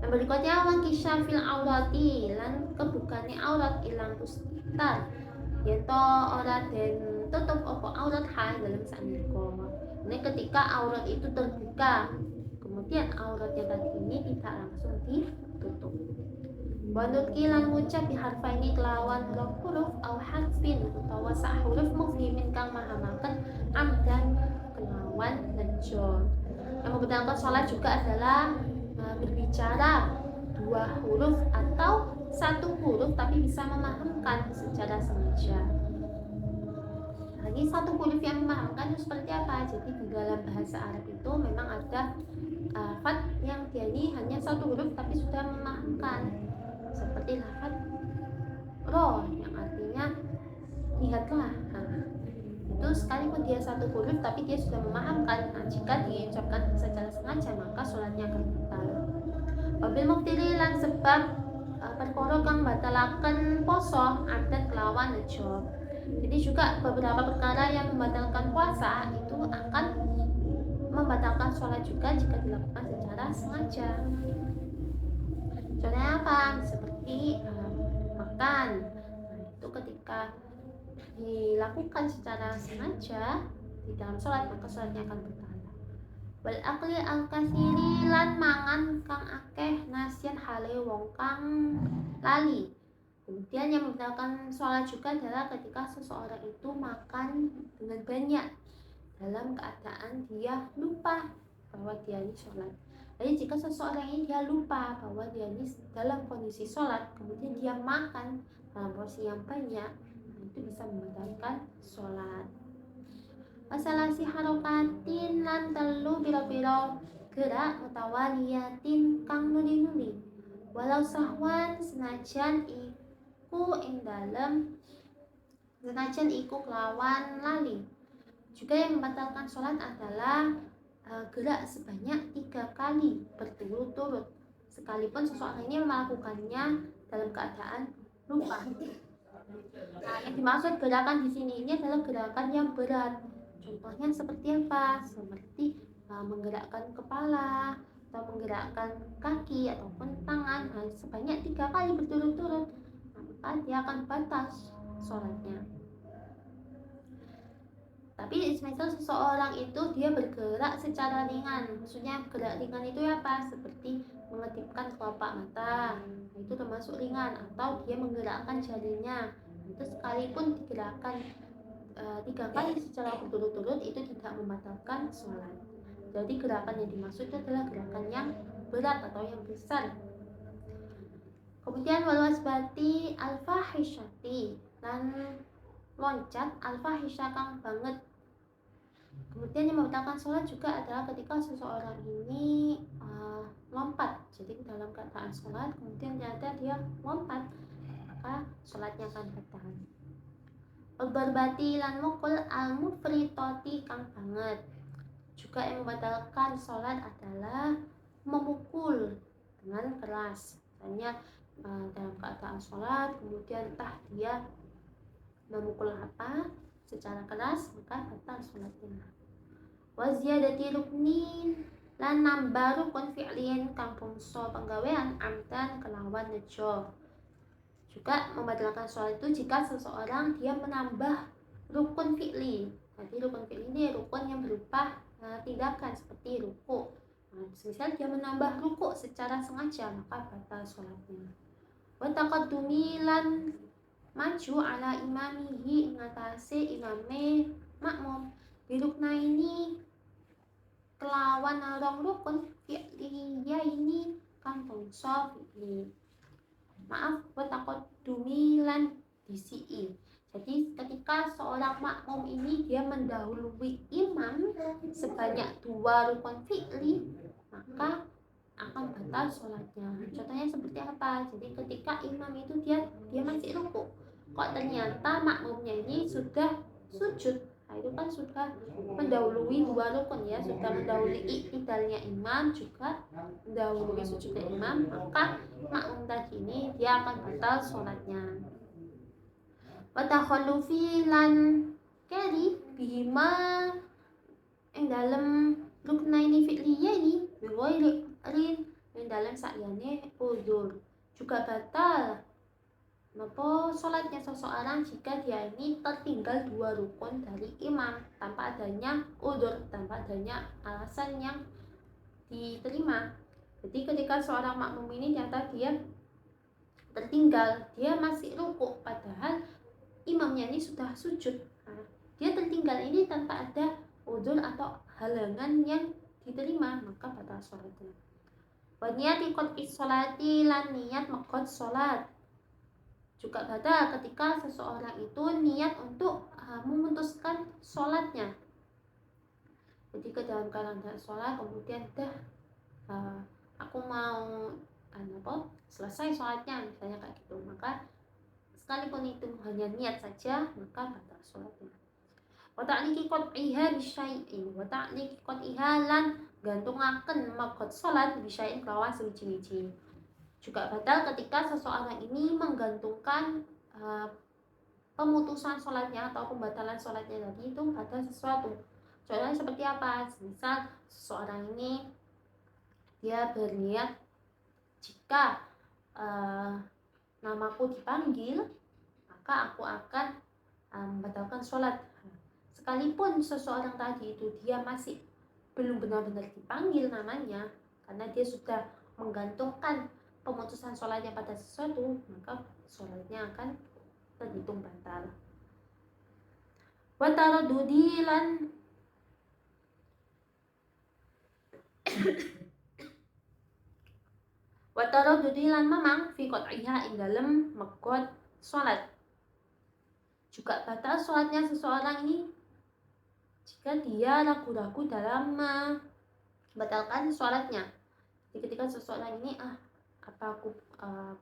Yang berikutnya wangkisyafil aurati lan kebukane aurat ilang pustitar yaitu ora den tutup apa aurat ha dalam sanika. Ini ketika aurat itu terbuka, kemudian auratnya tadi ini tidak langsung ditutup. Wanutki lan ngucap bi harfaini kelawan huruf au harfin utawa sak huruf mufhimin kang mahamaken amdan kelawan nejo. Yang membatalkan sholat juga adalah berbicara dua huruf atau satu huruf tapi bisa memahamkan secara sengaja. Lagi satu huruf yang memahamkan itu seperti apa? Jadi di dalam bahasa Arab itu memang ada lafaz yang dia ini hanya satu huruf tapi sudah memahamkan, seperti lafaz roh yang artinya lihatlah. Itu sekalipun dia satu huruf tapi dia sudah memahamkan. Jika diucapkan secara sengaja maka sholatnya akan batal. Wabil muftiri lan sebab perkara kang batalaken poso adat kelawan nejo. Jadi juga beberapa perkara yang membatalkan puasa itu akan membatalkan sholat juga jika dilakukan secara sengaja. Contohnya apa? Seperti makan. Itu ketika dilakukan secara sengaja di dalam sholat maka sholatnya akan batal. Wal akli al katsiri lan mangan kang akeh nasian hale wong kang lali. Kemudian yang membatalkan sholat juga adalah ketika seseorang itu makan dengan banyak dalam keadaan dia lupa bahwa dia ini sholat. Jadi jika seseorang ini dia lupa bahwa dia ini dalam kondisi sholat, kemudian dia makan dalam porsi yang banyak, itu bisa membatalkan sholat. Wasalasi harokatin lan telu biro-biro gerak mutawaliyatin kang nuli-nuli walau sahwan senajan iku ing dalem senajan iku kelawan lali. Juga yang membatalkan sholat adalah gerak sebanyak 3 kali berturut-turut sekalipun seseorang ini melakukannya dalam keadaan lupa. Nah, yang dimaksud gerakan di sini ini adalah gerakan yang berat. Contohnya seperti apa? Seperti menggerakkan kepala atau menggerakkan kaki ataupun tangan sebanyak 3 kali berturut-turut, maka dia akan batal sholatnya. Tapi misal seseorang itu dia bergerak secara ringan, maksudnya gerak ringan itu apa? Seperti mengedipkan kelopak mata, itu termasuk ringan, atau dia menggerakkan jarinya, itu sekalipun digerakkan 3 kali secara berturut-turut itu tidak membatalkan sholat. Jadi gerakan yang dimaksud itu adalah gerakan yang berat atau yang besar. Kemudian walwasbati alfahisyati dan loncat alfahisya kang banget. Kemudian yang membatalkan sholat juga adalah ketika seseorang ini lompat. Jadi dalam keadaan sholat kemudian ternyata dia lompat, maka sholatnya akan batal. Berbati lan mukul al mufritoti kang banget. Juga yang membatalkan sholat adalah memukul dengan keras. Misalnya dalam keadaan sholat kemudian entah dia memukul apa secara keras maka batal sholatnya. Waziyadati ruknin lan nambah rukun fi'lin kang bangsa penggawean amdan kelawan nejo. Juga membatalkan sholat itu jika seseorang dia menambah rukun fi'li. Jadi rukun fi'li ini rukun yang berupa tindakan seperti ruku. Misal dia menambah ruku secara sengaja maka batal sholatnya. Wa taqaddumi lan maju ala imamihi ngatasi imame makmum. birukna ini kelawan rong rukun fi'liya ini kang bangsa fi'li. Maaf, takut dumilan disi'i. Jadi ketika seorang makmum ini dia mendahului imam sebanyak 2 rukun fi'li, maka akan batal sholatnya. Contohnya seperti apa? Jadi ketika imam itu dia masih ruku, kok ternyata makmumnya ini sudah sujud. Nah, itu kan sudah mendahului 2 rukun ya, sudah mendahului iktidalnya imam, juga mendahului sujudnya imam, maka makmum tadi ini dia akan batal sholatnya. Wa takhallufi lan keri bihima ing dalem ruknaini fi'liya ini biwai rin ing dalem sakyane uzur, juga batal napa sholatnya seseorang jika dia ini tertinggal 2 rukun dari imam tanpa adanya uzur, tanpa adanya alasan yang diterima. Jadi ketika seorang makmum ini ternyata dia tertinggal, dia masih ruku padahal imamnya ini sudah sujud. Nah, dia tertinggal ini tanpa ada uzur atau halangan yang diterima, maka batal sholatnya. Wa niyati qat'i sholati lan niat maqad sholat, juga batal ketika seseorang itu niat untuk memutuskan sholatnya. Jadi ke dalam keadaan sholat kemudian aku mau selesai sholatnya misalnya kayak gitu, maka sekalipun itu hanya niat saja maka batal sholatnya. Wa ta'liqi qat'iha bisyai'in, wa ta'liqi qat'iha lan gantungaken maqad sholat bisyai'in kelawan suci-suci, juga batal ketika seseorang ini menggantungkan pemutusan sholatnya atau pembatalan sholatnya tadi itu pada sesuatu. Contohnya seperti apa? Misal seseorang ini dia berniat jika namaku dipanggil maka aku akan membatalkan sholat. Sekalipun seseorang tadi itu dia masih belum benar-benar dipanggil namanya, karena dia sudah menggantungkan pemutusan sholatnya pada sesuatu, maka sholatnya akan terhitung batal. Wa taradudi lan wa taradudi lan mamang fi qat'iha ing dalem maqad sholat, juga batal sholatnya seseorang ini jika dia ragu-ragu dalam membatalkan sholatnya. Jadi ketika seseorang ini apa aku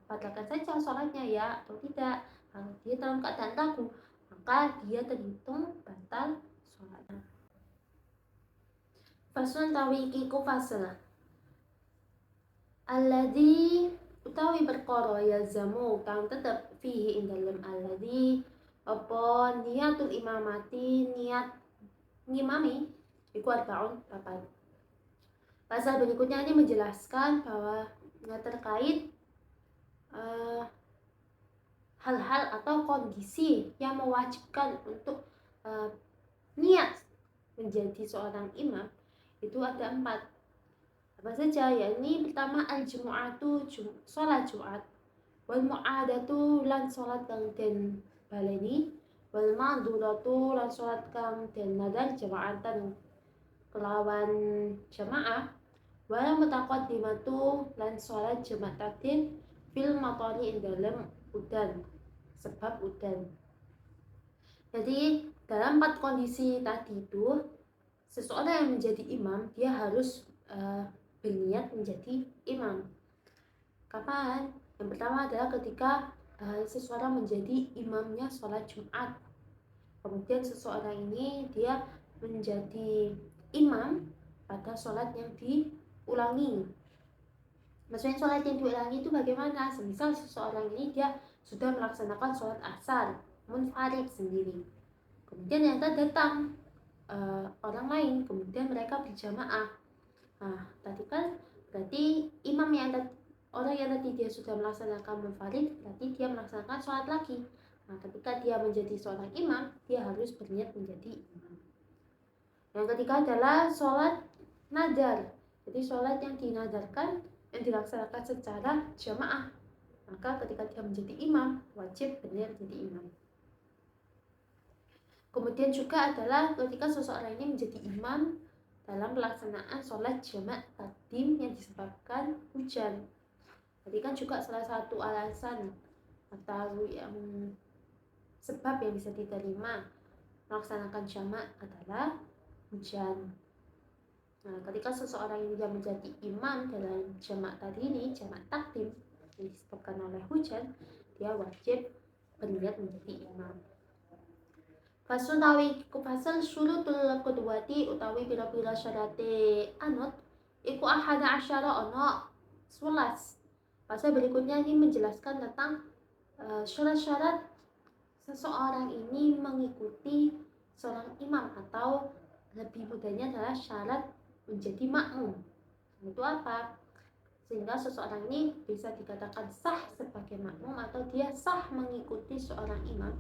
batalkan saja sholatnya ya atau tidak, kalau dia dalam keadaan ragu maka dia terhitung batal sholatnya. Fasun tawikiku fasal alladzi utawi perkara yalzamu kang tetep fihi ing dalem alladzi apa niatul imamati, niat ngimami iku arbaun papat. Pasal berikutnya ini menjelaskan bahwa terkait hal-hal atau kondisi yang mewajibkan untuk niat menjadi seorang imam itu ada 4. Apa saja? Yakni pertama al-jumu'atu, sholat Jumat, wal mu'adatu lan sholat kang den baleni, wal ma'dzuratu lan sholat kang den nadar jama'atan kelawan jamaah, wal mutaqaddimatu lan sholat jamaah takdim fil matari ing dalem udan, sebab udan. Jadi dalam 4 kondisi tadi itu seseorang yang menjadi imam dia harus berniat menjadi imam. Kapan? Yang pertama adalah ketika seseorang menjadi imamnya sholat Jumat. Kemudian seseorang ini dia menjadi imam pada sholat yang diulangi. Maksudnya sholat yang diulangi itu bagaimana? Semisal seseorang ini dia sudah melaksanakan sholat asar munfarid sendiri, kemudian yang datang orang lain, kemudian mereka berjamaah. Nah, tadi kan berarti imam yang orang yang tadi dia sudah melaksanakan munfarid, berarti dia melaksanakan sholat lagi. Nah, ketika dia menjadi seorang imam, dia harus berniat menjadi imam. Yang ketiga adalah sholat nadar. Jadi sholat yang dinadarkan, yang dilaksanakan secara jamaah. Maka ketika dia menjadi imam, wajib berniat menjadi imam. Kemudian juga adalah ketika seseorang ini menjadi imam dalam pelaksanaan sholat jamak takdim yang disebabkan hujan. Tadi kan juga salah satu alasan atau yang sebab yang bisa diterima melaksanakan jamak adalah hujan. Nah, ketika seseorang yang menjadi imam dalam jamak tadi ini, jamak takdim yang disebabkan oleh hujan, dia wajib berniat menjadi imam. Fasun tawi iku fasal syurutul qudwati utawi pira-pira syarate anut iku ahada asyara ono 11. Pasal berikutnya ini menjelaskan tentang syarat-syarat seseorang ini mengikuti seorang imam, atau lebih mudahnya adalah syarat menjadi makmum. Itu apa? Sehingga seseorang ini bisa dikatakan sah sebagai makmum atau dia sah mengikuti seorang imam.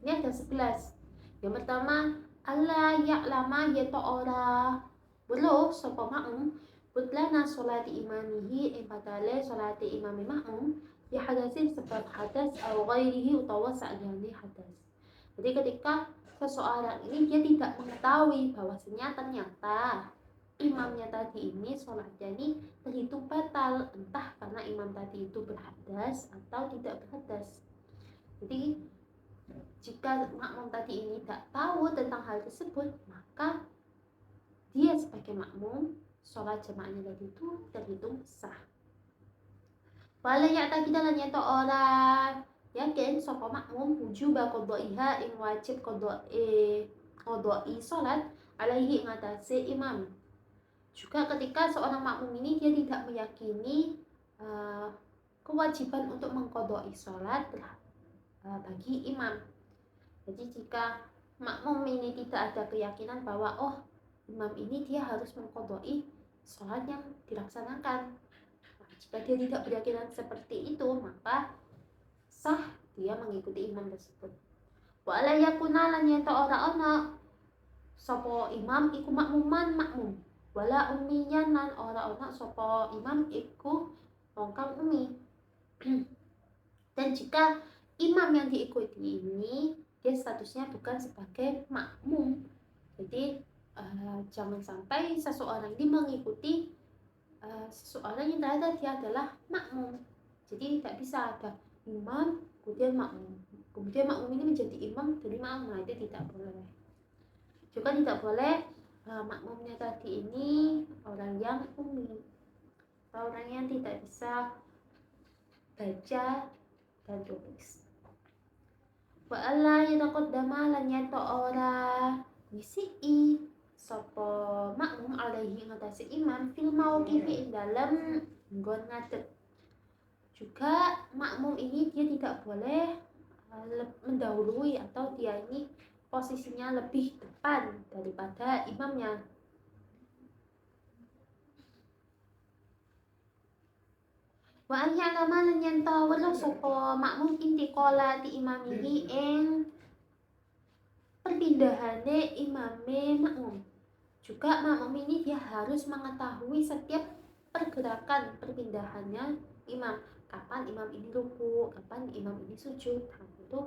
Ini ada 11. Yang pertama, alla ya'lama yaitu ora weruh sapa makmum butlana sholati imamihi ing padale sholati imam makmum bi hadasin sebab hadas atau ghairihi utawa saliyane hadas. Jadi ketika seseorang ini dia tidak mengetahui bahwasanya ternyata imamnya tadi ini sholatnya ini terhitung batal, entah karena imam tadi itu berhadas atau tidak berhadas. Jadi jika makmum tadi ini tidak tahu tentang hal tersebut, maka dia sebagai makmum sholat jamaahnya tadi itu terhitung sah. Wala ya'ta kita lan nyeto ora yakin sapa makmum wujub qadaiha ing wajib qadai sholat alaihi ing atase imam. Juga ketika seorang makmum ini dia tidak meyakini kewajiban untuk mengqadai sholat bagi imam. Jadi jika makmum ini tidak ada keyakinan bahwa imam ini dia harus mengqadai sholat yang dilaksanakan. Nah, jika dia tidak berkeyakinan seperti itu, maka sah dia mengikuti imam tersebut. Wa la yakuna lan yata ora ana sapa imam iku makmuman makmum. Wala ummiyan lan ora ana sapa imam iku wong kang ummi. Dan jika imam yang diikuti ini dia statusnya bukan sebagai makmum, jadi jangan sampai seseorang ini mengikuti seseorang yang ternyata dia adalah makmum. Jadi tidak bisa ada imam kemudian makmum, kemudian makmum ini menjadi imam dari makmum. Nah, itu tidak boleh. Juga tidak boleh makmumnya tadi ini orang yang ummi atau orang yang tidak bisa baca dan tulis. Wa alla yataqaddama lan yato ora wisi sapa makmum alaihi ngatasi imam fil mauqifi ing dalem nggon ngadeg. Juga makmum ini dia tidak boleh mendahului atau dia ini posisinya lebih depan daripada imamnya. Wa an ya'lama lan yanta weruh sapa makmum intiqala di imamihi ing perpindahane imame makmum. Juga makmum ini dia harus mengetahui setiap pergerakan perpindahannya imam. Kapan imam ini ruku, kapan imam ini sujud. Nah, itu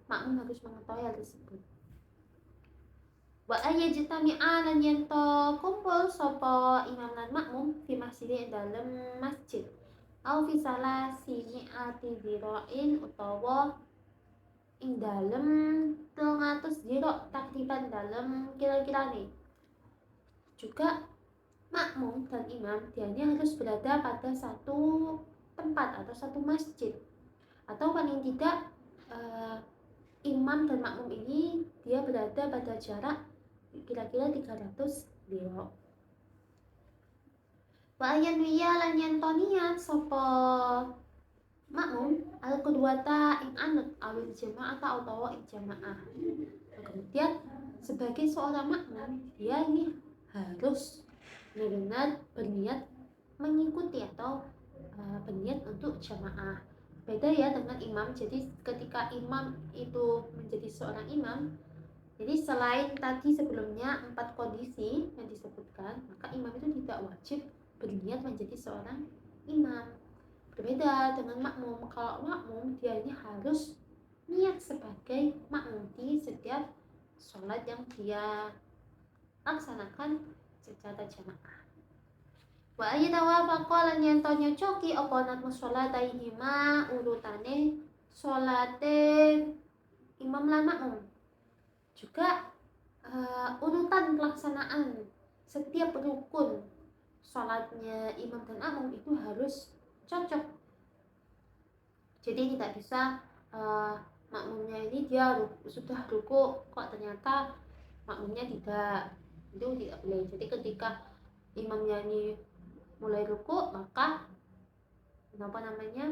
makmum harus mengetahui hal tersebut. Wa ayajtami'a lan yanta kumpul sapa imam lan makmum fi masjid dalam masjid. Au fi salasi mi'ati dhira'in utawa ing dalem 300 dhira' takriban dalem kira-kira nih. Juga makmum dan imam dia harus berada pada satu tempat atau satu masjid, atau paling tidak imam dan makmum ini dia berada pada jarak kira-kira 300 dhira'. Wa ayan wiya lan yantonian sapa makmum al qudwata ing anut awil jamaah atau ing jamaah. Kemudian sebagai seorang makmum dia ini harus benar-benar berniat mengikuti atau berniat untuk jamaah. Beda ya dengan imam. Jadi ketika imam itu menjadi seorang imam, jadi selain tadi sebelumnya 4 kondisi yang disebutkan, maka imam itu tidak wajib berniat menjadi seorang imam. Berbeda dengan makmum. Kalau makmum dia ini harus niat sebagai makmum di setiap sholat yang dia laksanakan secara jamaah. Wa ayyana faqalan yen to nyocoki apa nat sholataihima urutane sholate imam lan makmum. Juga urutan pelaksanaan setiap rukun sholatnya imam dan makmum itu harus cocok. Jadi tidak bisa makmumnya ini dia sudah ruku kok ternyata makmumnya tidak, itu tidak boleh. Jadi ketika imamnya ini mulai ruku, maka makmumnya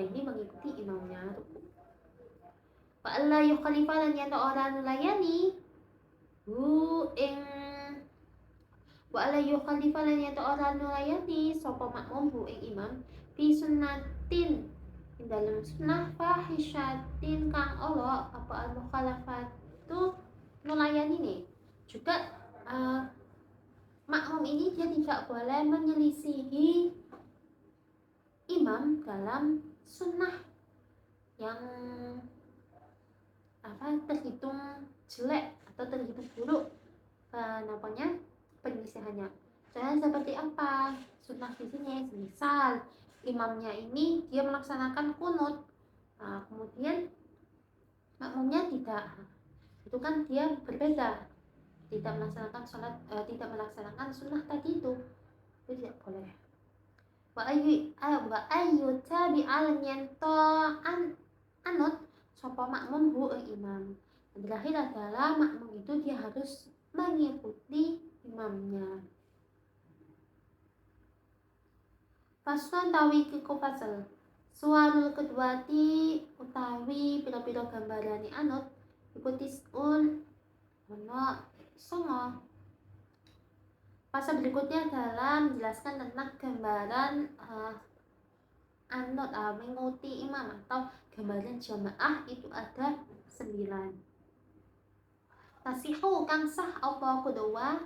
ini mengikuti imamnya ruku. Wa alla yukhalifa lan yen ora nulayani ing wa alla yukhalifa lan yen ora nulayani sapa makmum ing imam fi sunnatin ing dalam sunnah fahishatin kang Allah apa al mukhalafatu nulayani nih. Juga makmum ini dia tidak boleh menyelisihi imam dalam sunnah yang terhitung jelek atau terhitung buruk penyelisihannya. Contohnya seperti apa? Sunnah di sini misal imamnya ini dia melaksanakan kunut, kemudian makmumnya tidak, itu kan dia berbeda, tidak melaksanakan sholat, tidak melaksanakan sunnah tadi itu tidak boleh. Wa ayyu tabi'al nyento anut sapa makmum hu imam. Terakhir adalah makmum itu dia harus mengikuti imamnya. Faslon tawi kiku fasal suarul kedwati utawi pira-pira gambarani anut ikutis ono songo. Pasal berikutnya adalah menjelaskan tentang gambaran anut mengikuti imam atau gambaran jamaah itu ada 9. Tasihu kang sah apa kedua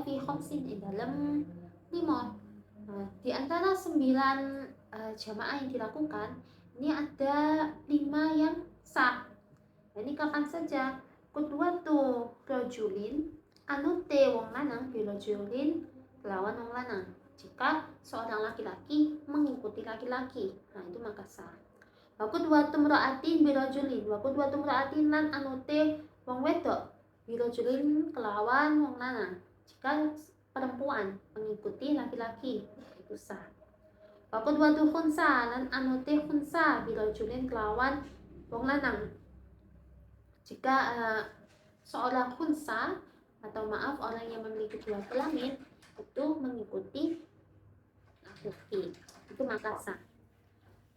fi khamsin di dalam 5. Di antara 9 jamaah yang dilakukan ini ada 5 yang sah. Ini kapan saja? Qudwatu rajulin anute wong lanang bi rajulin lawan wong lanang. Jika seorang laki-laki mengikuti laki-laki, itu maka sah. Wa qudwatu mra'atin bi rajulin, wa qudwatu mra'atin lan anute wong wedok bi rajulin kelawan wong lanang. Jika perempuan mengikuti laki-laki, itu sah. Wa qudwatu khunsa lan anute khunsa bi rajulin kelawan wong lanang. Jika seorang khunsa atau orang yang memiliki dua kelamin itu mengikuti laki-laki, itu maka sah.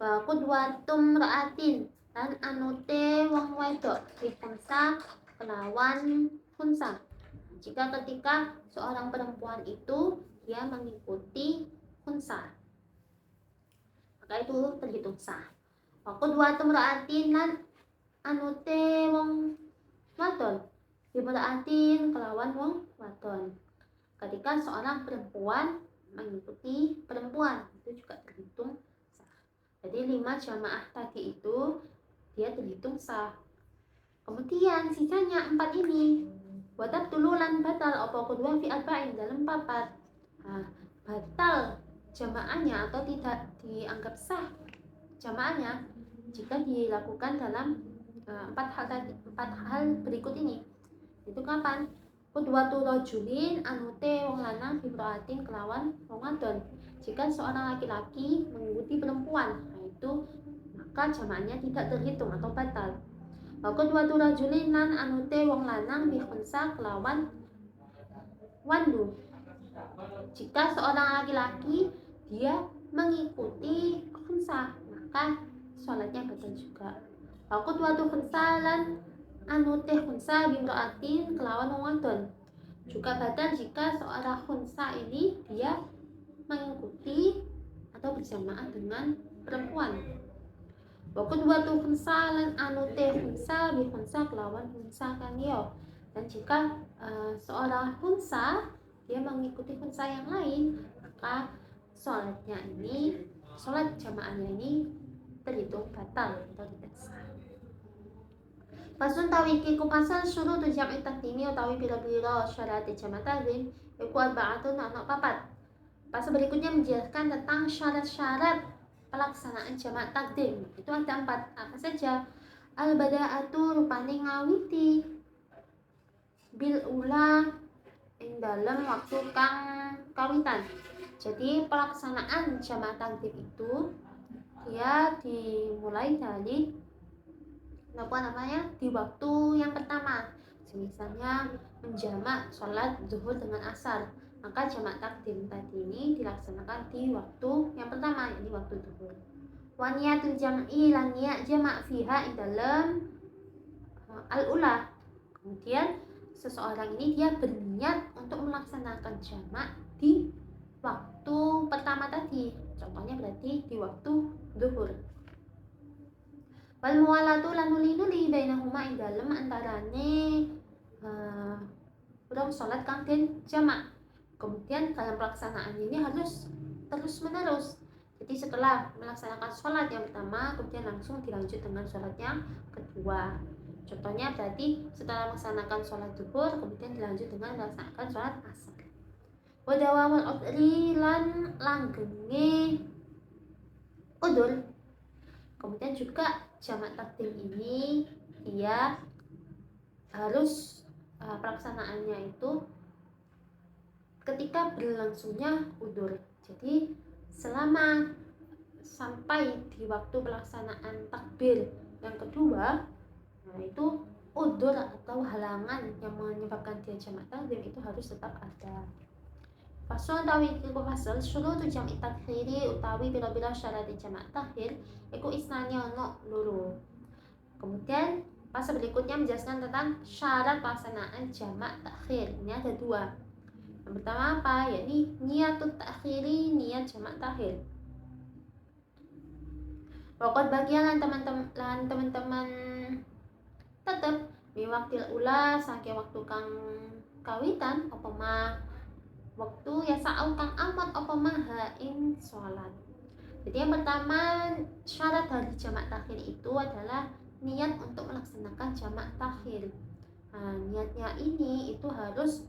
Wa qudwatum ra'atin dan anute wong wedok bi khunsa kelawan khunsa. Jika ketika seorang perempuan itu dia mengikuti khunsa, maka itu terhitung sah. Wa qudwatum ra'atin dan anute wong wadon diberartiin kelawan wong wadon. Ketika seorang perempuan mengikuti perempuan, itu juga terhitung sah. Jadi 5 jamaah tadi itu dia terhitung sah. Kemudian sisanya 4 ini watab tululan batal apa kedua fi arba'in dalam 4. Batal jamaahnya atau tidak dianggap sah jamaahnya jika dilakukan dalam 4 hal berikut ini. Itu kapan? Qudwatu rajulin anute wong lanang bimraatin kelawan wong wadon. Jika seorang laki-laki mengikuti perempuan, itu maka jamaahnya tidak terhitung atau batal. Wa qudwatu rajulin lan anute wong lanang bi khunsa kelawan wandu. Jika seorang laki-laki dia mengikuti khunsa, maka sholatnya batal juga. Qudwatu khunsalan anute khunsa bimraatin kelawan wong wadon. Juga batal jika seorang khunsa ini dia mengikuti atau berjamaah dengan perempuan. Wa qudwatu khunsalan anute khunsa bi khunsa kelawan khunsa kan yo. Dan jika seorang khunsa dia mengikuti khunsa yang lain, maka sholat jamaahnya ini terhitung batal atau tidak sah. Fasun tawi kiku pasal syurutu jam'i taqdimi utawi pira-pira syarat jamak takdim iku arba'atun ana papat. Pasal berikutnya menjelaskan tentang syarat-syarat pelaksanaan jamak takdim. Itu ada 4. Apa saja? Al-bada'atu rupane ngawiti bil ula ing dalam waktu kang kawitan. Jadi pelaksanaan jamak takdim itu dia dimulai dari di waktu yang pertama. Misalnya menjamak sholat zuhur dengan asar, maka jamak takdim tadi ini dilaksanakan di waktu yang pertama, yakni waktu zuhur. Wa niyatul jam'i lan niat jamak fiha ing dalam al-ula. Kemudian seseorang ini dia berniat untuk melaksanakan jamak di waktu pertama tadi. Contohnya berarti di waktu zuhur. Wal muwalatu lan nuli-nuli bainahuma ing dalem antarane urang salat kang den jamak. Kemudian dalam pelaksanaan ini harus terus menerus. Jadi setelah melaksanakan sholat yang pertama, kemudian langsung dilanjut dengan sholat yang kedua. Contohnya berarti setelah melaksanakan sholat zuhur, kemudian dilanjut dengan melaksanakan sholat asar. Wadawamul udri lan langgenge udur. Kemudian juga jamak takdim ini dia harus pelaksanaannya itu ketika berlangsungnya udur. Jadi selama sampai di waktu pelaksanaan takbir yang kedua, itu udur atau halangan yang menyebabkan dia jamak takdim itu harus tetap ada. Fasun tawi iku fasal syurutu jam'i takhiri utawi bila-bila syarat jamak takhir iku isnani ono loro. Kemudian pasal berikutnya menjelaskan tentang syarat pelaksanaan jamak takhir. Ini ada 2. Yang pertama apa? Yakni niyatut takhiri, niat jamak takhir. Pokok bagian teman-teman tetap di waktu ula saking waktu kang kawitan apa mah waktu ya sa'au kang amat apa maha ing sholat. Jadi yang pertama syarat dari jamak takhir itu adalah niat untuk melaksanakan jamak takhir. Niatnya ini itu harus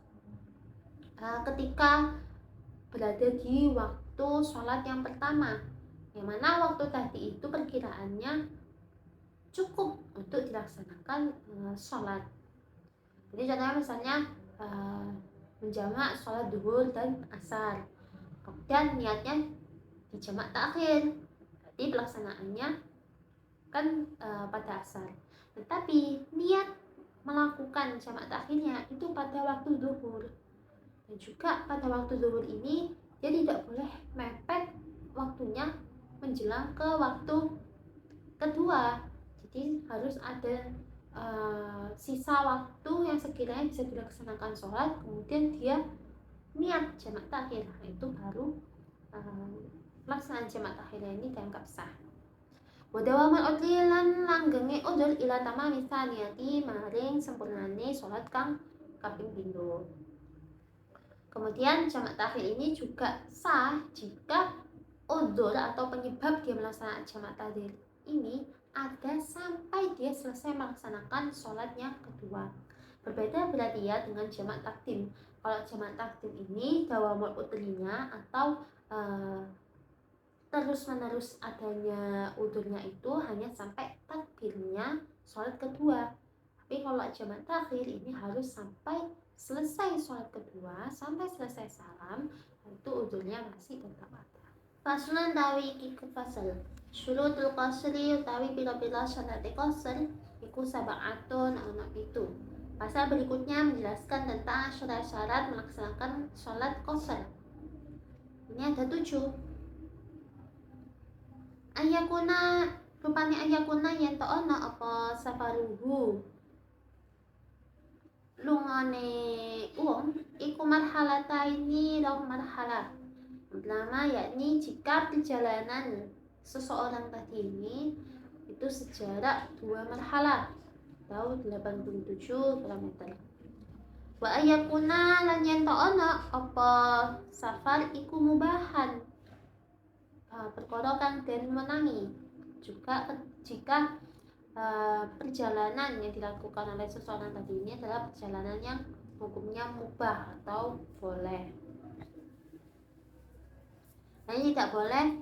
ketika berada di waktu sholat yang pertama, yang mana waktu tadi itu perkiraannya cukup untuk dilaksanakan sholat. Jadi contohnya misalnya menjamak sholat zuhur dan asar, kemudian niatnya di jamak takhir, jadi pelaksanaannya kan pada asar, tetapi niat melakukan jamak takhirnya itu pada waktu zuhur. Dan juga pada waktu zuhur ini dia tidak boleh mepet waktunya menjelang ke waktu kedua. Jadi harus ada sisa waktu yang sekiranya bisa dilaksanakan sholat, kemudian dia niat jamak takhir. Itu baru pelaksanaan jamak takhirnya ini dianggap sah. Wadawamul udri lan langgenge udur ila tamami tsaniyati maring sempurnane sholat kang kaping pindho. Kemudian jamak takhir ini juga sah jika udur atau penyebab dia melaksanakan jamak takhir ini ada sampai dia selesai melaksanakan sholat yang kedua. Berbeda berarti ya dengan jamak takdim. Kalau jamak takdim ini dawamul udrinya atau terus menerus adanya udurnya itu hanya sampai takbirnya sholat kedua. Tapi kalau jamak takhir ini harus sampai selesai sholat kedua, sampai selesai salam, itu udurnya masih tetap ada. Fasulan tawi iki fasal syurutul qasri utawi pira-pira syarat qasr iku sab'atun ana 7. Pasal berikutnya menjelaskan tentang syarat-syarat melaksanakan sholat qasr. Ini ada 7. Ayakuna rupanya ayakuna yen to ana apa safaruhu lungane wong iku marhalataini rong marhalah. Pertama yakni jika perjalanan seseorang tadi ini itu sejarak 2 marhalah atau 87 km. Wa ayakuna lan yen to ana apa safar iku mubahan perkara kang den menangi. juga jika perjalanan yang dilakukan oleh seseorang tadi ini adalah perjalanan yang hukumnya mubah atau boleh. Nah, tidak boleh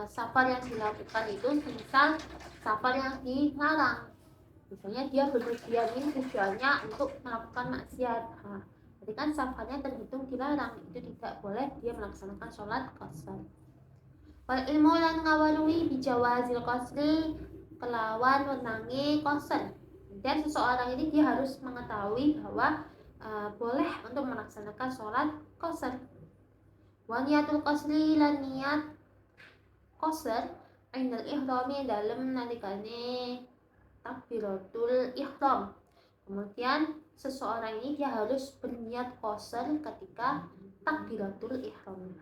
safar yang dilakukan itu misal safar yang dilarang. Misalnya dia berpergian ini tujuannya untuk melakukan maksiat. Jadi kan safarnya terhitung dilarang, itu tidak boleh dia melaksanakan sholat qasar. Wal ilmu lan ngawarui bijawazil qasri kelawan wenangi qasar. Dan seseorang ini dia harus mengetahui bahwa boleh untuk melaksanakan sholat qasar. Wa niyatul qasri lan niat qasar indal ihrami dalam nalikane takbiratul ihram. Kemudian seseorang ini dia harus berniat qasar ketika takbiratul ihram.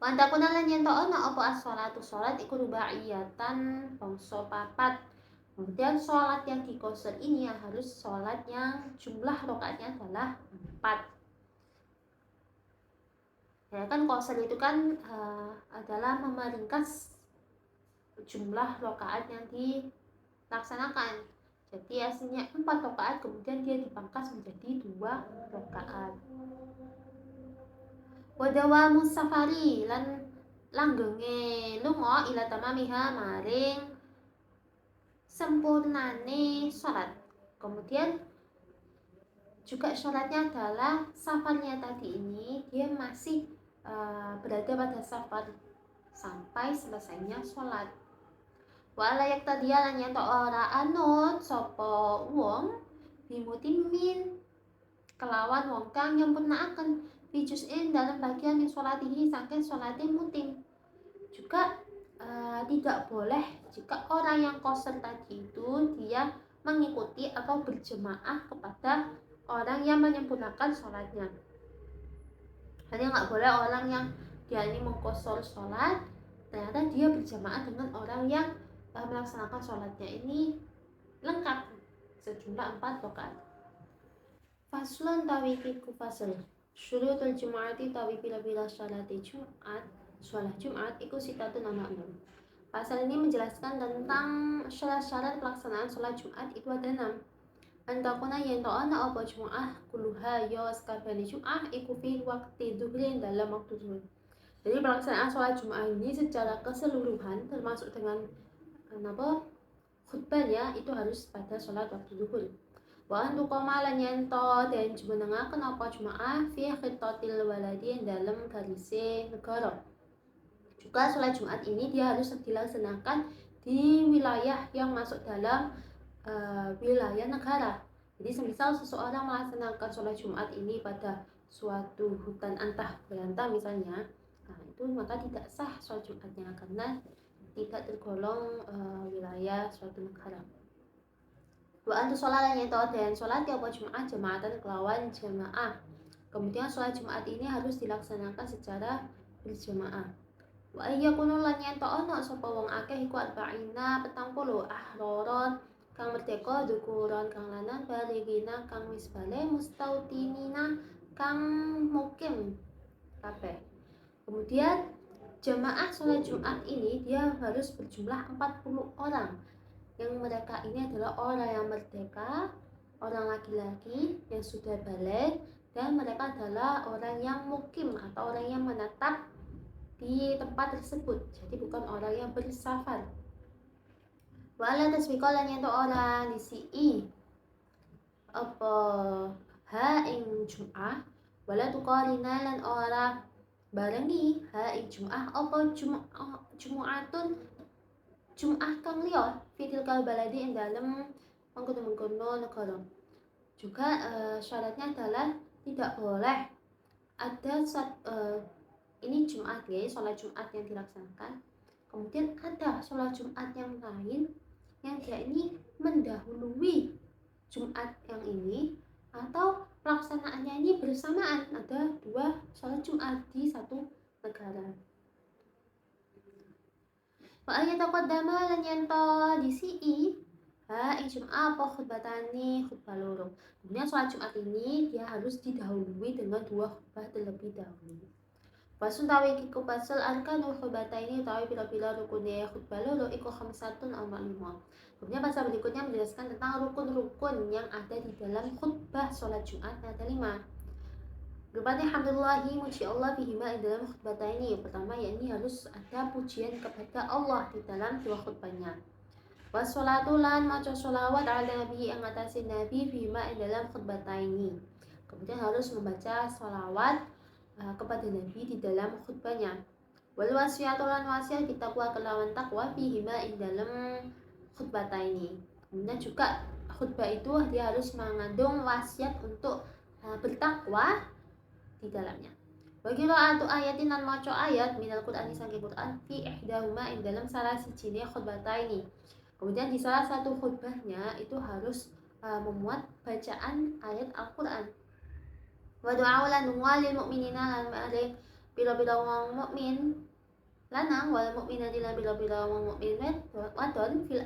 Wa antakuna lan yen ana apa as-sholatu sholat iku rubaiyatan bangsa papat. Kemudian sholat yang dikosor ini harus sholat yang jumlah rakaatnya adalah 4. Ya kan kosor itu kan adalah memeringkas jumlah rakaat yang dilaksanakan. Jadi aslinya 4 rakaat, kemudian dia dipangkas menjadi 2 rakaat. Wadawamu safari lan langgenge lunga ila tamamiha maring sempurnane sholat. Kemudian juga syaratnya adalah safarnya tadi ini dia masih berada pada safar sampai selesainya sholat. Wa layak tadiya lan yen ora anut sapa wong bimutimin kelawan wong kang nyempurnaaken bijus'in dalam bagian min sholatihi saking sholate mutim. Juga tidak boleh jika orang yang qasar tadi itu dia mengikuti atau berjemaah kepada orang yang menyempurnakan sholatnya. Jadi nggak boleh orang yang dia ini mengqasar sholat ternyata dia berjamaah dengan orang yang melaksanakan sholatnya ini lengkap sejumlah 4 rakaat. Faslun tawiki ku fasl. Syurutul Jum'ati tawi bila-bila sholati Jumat. Sholat Jumat iku sitatu nama 6. Pasal ini menjelaskan tentang syarat-syarat pelaksanaan sholat Jumat itu ada 6. Antakuna yen to ana apa Jumat kuluha ya sakabehane Jumat iku fi waqti dhuhrin dalam waktu zuhur. Jadi pelaksanaan sholat Jumat ini secara keseluruhan termasuk dengan khutbahnya itu harus pada sholat waktu zuhur. Wa antu qamalan yen to den jumenengaken apa Jumat fi khitatil waladi dalam garise negara. Juga sholat Jumat ini dia harus dilaksanakan di wilayah yang masuk dalam wilayah negara. Jadi semisal seseorang melaksanakan sholat Jumat ini pada suatu hutan antah berantah misalnya, itu maka tidak sah sholat Jumatnya karena tidak tergolong wilayah suatu negara. Wa antu sholat yang itu dan sholat apa Jumat jamaatan kelawan jamaah. Kemudian sholat Jumat ini harus dilaksanakan secara berjamaah. Wa ayyakunu lan yen to ana sapa wong akeh iku arba'ina 40 ahroron kang merdeka dukuron kang lanang baligina kang wis bale mustautinina kang mukim kabeh. Kemudian jamaah sholat Jumat ini dia harus berjumlah 40 orang. Yang mereka ini adalah orang yang merdeka, orang laki-laki yang sudah balik, dan mereka adalah orang yang mukim atau orang yang menetap di tempat tersebut. Jadi bukan orang yang bersafar. Wala tasbika lan yen ora disi apa ha ing Jumat wala tuqarina lan ora barengi ha ing Jumat apa Jumatun Jumat kang liya fitil kal baladi ing dalem mengkono negara. Juga syaratnya adalah tidak boleh ada ini Jumat ya, sholat Jumat yang dilaksanakan. Kemudian ada sholat Jumat yang lain yang dia ini mendahului Jumat yang ini atau pelaksanaannya ini bersamaan, ada 2 sholat Jumat di satu negara. Wa ayataqaddama lan yanto disi ha ing Jumat apa khutbatani khutbah loro. Kemudian sholat Jumat ini dia harus didahului dengan 2 khutbah terlebih dahulu. Fasun tawi iku pasal arkanul khutbataini tawi pira-pira rukunnya khutbah loro iku khamsatun ana 5. Kemudian pasal berikutnya menjelaskan tentang rukun-rukun yang ada di dalam khutbah sholat Jumat, ada 5. Berikutnya hamdulillahi muji Allah bihima di dalam khutbataini. Pertama yakni harus ada pujian kepada Allah di dalam dua khutbahnya. Wassalatu lan maca sholawat ala nabi yang ngatasin nabi bihima di dalam khutbataini. Kemudian harus membaca sholawat kepada Nabi di dalam khutbahnya. Wal wasiyatu lan wasiat bitakwa kelawan takwa fihima ing dalam khutbataini. Kemudian juga khutbah itu dia harus mengandung wasiat untuk bertakwa di dalamnya. Wa qira'atu ayatin lan maca ayat minal Qur'ani saking Qur'an fi ihdahuma ing dalam salah sijine khutbataini. Kemudian di salah satu khutbahnya itu harus memuat bacaan ayat Al-Qur'an. Wa du'a lan lil mukminina lan maring pira-pira wong mukmin lanang wal mukminati lan pira-pira wong mukmin wadon fil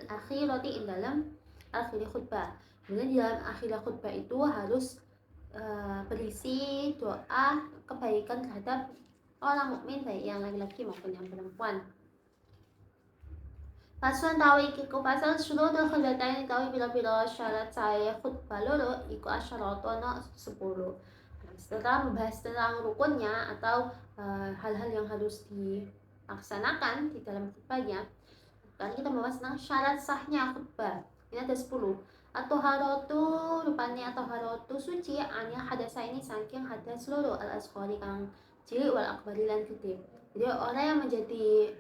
akhirati ing dalam akhir khutbah. Kemudian di dalam akhir khutbah itu harus berisi doa kebaikan terhadap orang mukmin baik yang laki-laki maupun yang perempuan. Pasuan tawi iku pasal syurutul khutbatain tawi pira-pira syarat saya khutbah loro iku asyaratono 10. Setelah membahas tentang rukunnya atau hal-hal yang harus dilaksanakan di dalam khutbahnya, sekarang kita membahas tentang syarat sahnya khutbah. Ini ada 10. Atau harotu rupanya atau harotu suci anya hadasa ini saking hadas loro al asghari kang cilik wal akbari lan gede. Jadi orang yang menjadi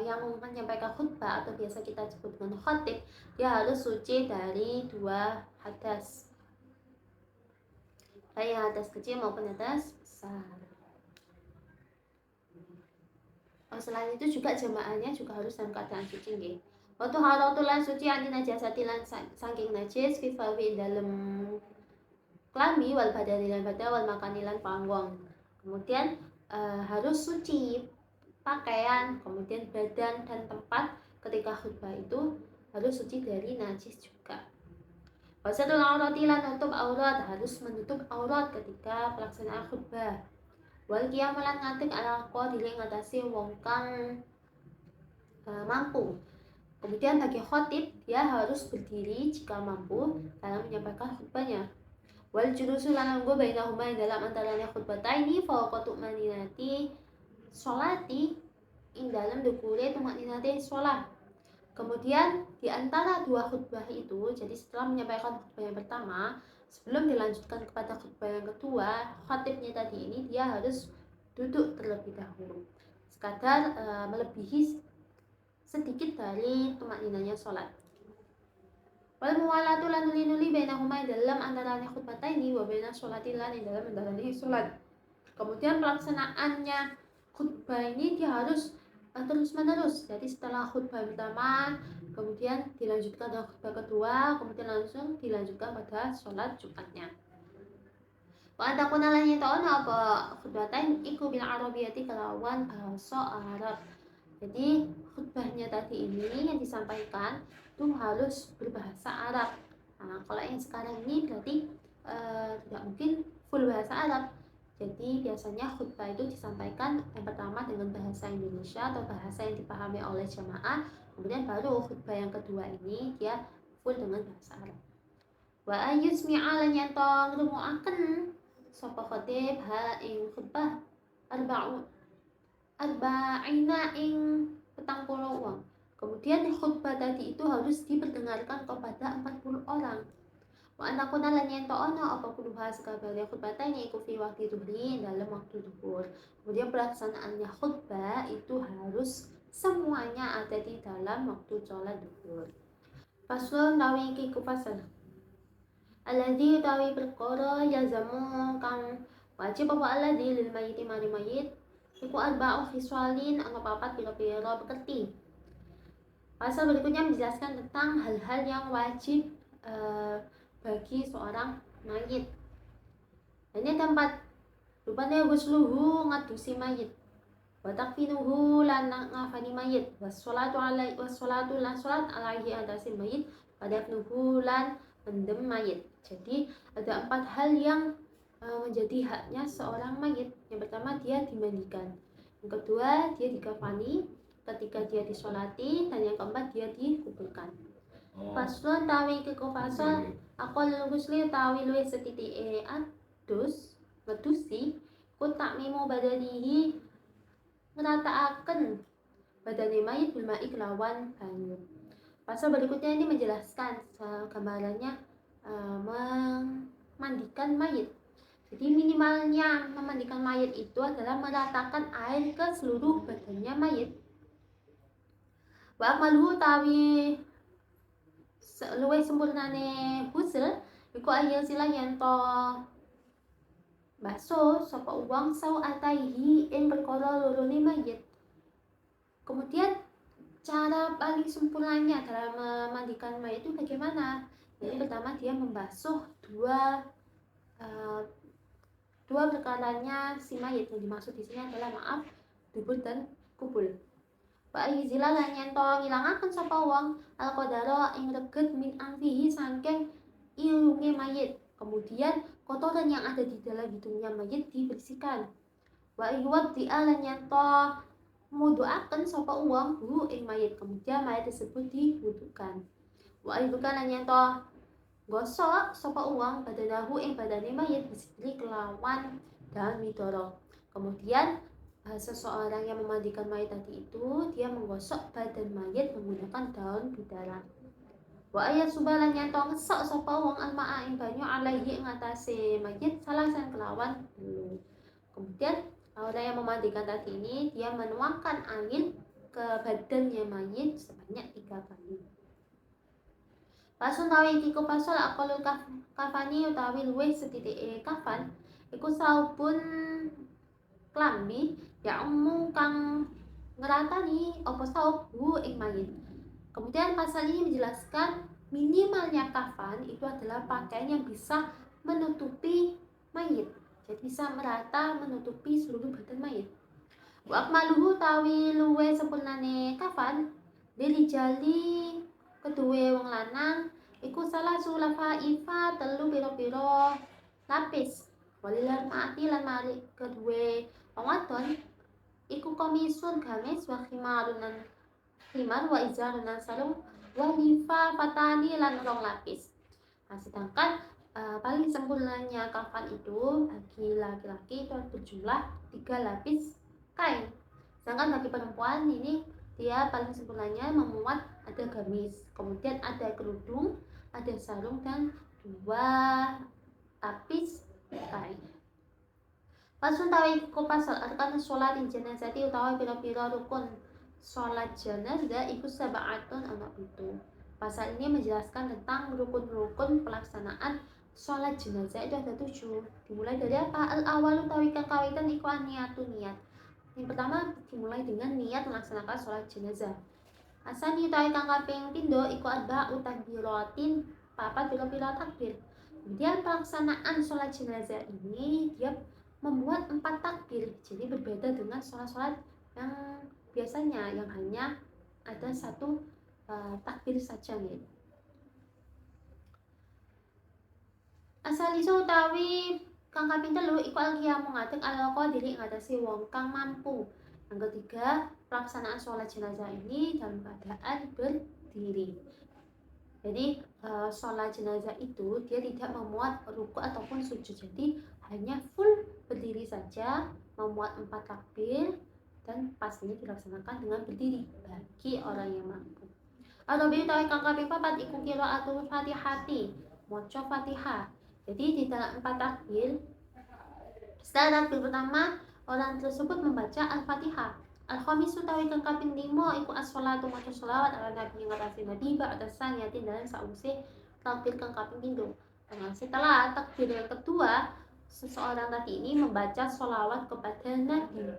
yang menyampaikan khutbah atau biasa kita sebut dengan khatib, dia harus suci dari 2 hadas, baik hadas kecil maupun hadas besar. Selain itu juga jamaahnya juga harus dalam keadaan suci nggih. Waktu haratulan suci anti najasati lan saking najis fi dalam klambi wal badani lan badan wal makani lan panggung. Kemudian harus suci pakaian, kemudian badan dan tempat ketika khutbah itu harus suci dari najis juga. Wasatul aurati lan nutup aurat, harus menutup aurat ketika pelaksanaan khutbah. Wal qiyam lan ngadeg ala qadiri ngatasi wong kang mampu. Kemudian bagi khatib dia harus berdiri jika mampu dalam menyampaikan khutbahnya. Wal julusu lan lungguh bainahuma dalam antaranya khutbataini fawqatu maninati sholati ing dalam dukure tumakninati sholat. Kemudian di antara 2 khutbah itu, jadi setelah menyampaikan khutbah yang pertama, sebelum dilanjutkan kepada khutbah yang kedua, khatibnya tadi ini dia harus duduk terlebih dahulu, sekadar melebihi sedikit dari tumakninanya sholat. Wal muwalatu lan nuli bainahuma dalam antaranya khutbataini wa baina sholati lan dalam antaranya sholat. Kemudian pelaksanaannya khutbah ini dia harus terus menerus. Jadi setelah khutbah pertama, kemudian dilanjutkan dengan khutbah kedua, kemudian langsung dilanjutkan pada sholat Jumatnya. Wa antakuna lan yatauna apa khutbatain iku bil arabiyati kelawan bahasa Arab. Jadi khutbahnya tadi ini yang disampaikan itu harus berbahasa Arab. Nah, kalau yang sekarang ini berarti tidak mungkin full bahasa Arab. Jadi biasanya khutbah itu disampaikan yang pertama dengan bahasa Indonesia atau bahasa yang dipahami oleh jamaah, kemudian baru khutbah yang kedua ini dia full dengan bahasa Arab. Wa ayyusmi'a lan yantong rumu'aken sapa khatib ha ing khutbah arba'ina ing 40 wong. Kemudian khutbah tadi itu harus diperdengarkan kepada 40 orang. Wa anakuna lan yento ono apa kuluha sekabare khutbatanya iku fi waktu zuhri dalam waktu zuhur. Kemudian pelaksanaannya khutbah itu harus semuanya ada di dalam waktu sholat zuhur. Faslun tawi iki ku fasal. Alladzi tawi perkara yazamu kang wajib apa alladzi lil mayyiti mari mayyit iku arba'u khisalin ana papat pira-pira bekerti. Pasal berikutnya menjelaskan tentang hal-hal yang wajib bagi seorang mayit. Ini tempat rupanya ghusluhu ngadusi mayit, wa takfinuhu lan ngafani mayit, wassalatu lan salat alaihi atasi mayit, wa dafnuhu lan mendem mayit. Jadi ada 4 hal yang menjadi haknya seorang mayit. Yang pertama dia dimandikan, yang kedua dia dikafani, ketiga dia disolati, dan yang keempat dia dikuburkan. Faslun tawi kiko fasal aku ghusli tawi luwih setitike adus wedusi ku takmimu badanihi ngerataaken badane mayit bil ma'i kelawan banyu. Pasal berikutnya ini menjelaskan gambarannya memandikan mayit. Jadi minimalnya memandikan mayit itu adalah meratakan air ke seluruh badannya mayit. Wa akmaluhu tawi luwih sempurnane ghusl iku ayo sila yen to basuh sapa wong sauataihi ing perkara lorone mayit. Kemudian cara paling sempurnanya dalam memandikan mayit itu bagaimana? Jadi pertama dia membasuh dua perkaranya si mayit. Yang dimaksud di sini adalah dubur dan kubul. Pak Izila lan nyento ngilangaken sapa wong al-qadara ing reget min anfihi saking ilunge mayit. Kemudian kotoran yang ada di dalam hidungnya mayit dibersihkan. Wa iwad lan nyento muduaken sapa wong hu ing mayit. Kemudian mayit tersebut diwudukan. Wa ibukan lan nyento gosok sapa wong badanahu ing badane mayit bisri kelawan dan midoro. Kemudian seseorang yang memandikan mayit tadi itu dia menggosok badan mayit menggunakan daun bidara. Wa ayat subalan nyantong ngesok sapa wong almaa ing banyu alaihi ing atase mayit salasan kelawan dulu. Kemudian orang yang memandikan tadi ini dia menuangkan angin ke badannya mayit sebanyak 3 kali. Pasun tawi iku pasal akalul kafani utawi luwih setitike kafan iku saubun klambi ya kang ngeratani apa saubu ing mayit. Kemudian pasal ini menjelaskan minimalnya kafan itu adalah pakaian yang bisa menutupi mayit. Jadi bisa merata menutupi seluruh badan mayit. Wa akmaluhu tawi luwe sempurnane kafan dirijali kedue wong lanang iku salah sulafa ifa telu piro-piro lapis. Walilah mati lan mari kedue wong wadon iku komisun gamis wa khimarun khimar wa izarun sarung wa nifa fatani lan rong lapis. Nah, sedangkan paling sempurnanya kafan itu bagi laki-laki itu berjumlah 3 lapis kain. Sedangkan bagi perempuan ini dia paling sempurnanya memuat ada gamis, kemudian ada kerudung, ada sarung dan 2 lapis kain. Pasun tawi ku pasal arkan sholat jenazati utawa pira-pira rukun sholat jenazah iku sab'atun ana 7. Pasal ini menjelaskan tentang rukun-rukun pelaksanaan sholat jenazah itu ada 7. Dimulai dari apa? Al-awal utawi kang kawitan iku niatun niat. Yang pertama dimulai dengan niat melaksanakan sholat jenazah. Asani utawi kang kaping pindho iku ada utakbiratin papat pira-pira takbir. Kemudian pelaksanaan sholat jenazah ini dia membuat 4 takbir, jadi berbeda dengan sholat-sholat yang biasanya yang hanya ada 1 takbir saja nih. Asal iso utawi kang kaping 3 iku al-qiyamu ngadeg al-qadiri ngatasi wong kang mampu. Yang ketiga, pelaksanaan sholat jenazah ini dalam keadaan berdiri. Jadi sholat jenazah itu dia tidak memuat ruku ataupun sujud, jadi hanya full berdiri saja, memuat 4 takbir dan pastinya dilaksanakan dengan berdiri bagi orang yang mampu. Arabi utawi kang kaping 4 iku qiraatul Fatihati, maca Fatihah. Jadi di dalam 4 takbir, setelah takbir pertama orang tersebut membaca Al-Fatihah. Al-Khamis utawi kang kaping 5 iku as-sholatu maca sholawat ala nabi ngatasi nabi ba'da saniyatin dalam sause takbir kang kaping 7. Nah, setelah takbir yang kedua, seseorang tadi ini membaca sholawat kepada Nabi.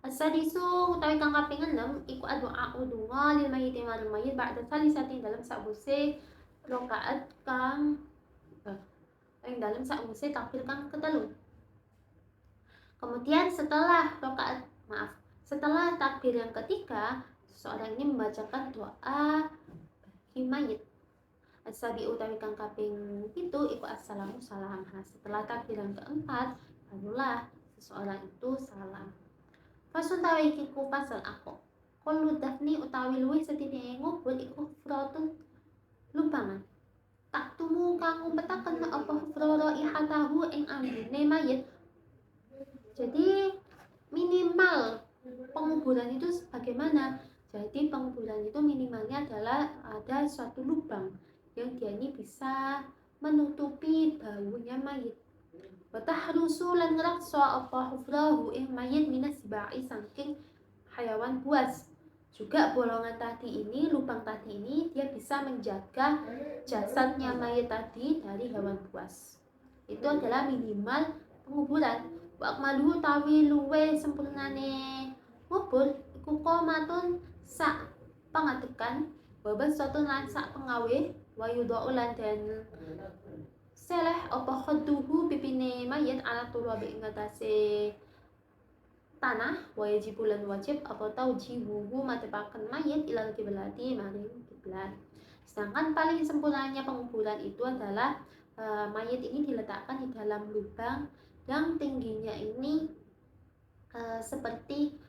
As-sadisu utawi kang kaping 6 iku doa udunga lil mayyit marang mayyit ba'da salisatin dalam sause rakaat kang dalam sause takbir kang ketelu. Kemudian setelah takbir yang ketiga, seseorang ini membacakan doa bagi mayit. As-sabi utawi kang kaping 7 iku assalamu salam. Setelah takbir yang keempat, barulah seseorang itu salah. Fasun tawi kiku pasal aku. Kullu dafni utawi luwih sedhine ngubur iku frotun lubangan. Tak tumu kang umpetaken apa froro ihatahu ing ambune mayit. Jadi minimal penguburan itu bagaimana? Jadi penguburan itu minimalnya adalah ada suatu lubang yang dia ini bisa menutupi baunya mayit. Watahrusu lan ngrakso apa hufrahu ing mayit minas sibai saking hayawan buas. Juga bolongan tadi ini, lubang tadi ini dia bisa menjaga jasadnya mayit tadi dari hewan buas. Itu adalah minimal penguburan. Wa akmaluhu tawi luwe sempurnane ngubur iku qomatun sak pangadekan babas suatu lan sak pengawe wa yudau lan den seleh apa khaduhu pipine mayit ala turabi ing atase tanah wajib bulan wajib apa taujihuhu matepaken mayit ilal kiblati maring kiblat. Sedangkan paling sempurnanya penguburan itu adalah mayit ini diletakkan di dalam lubang yang tingginya ini seperti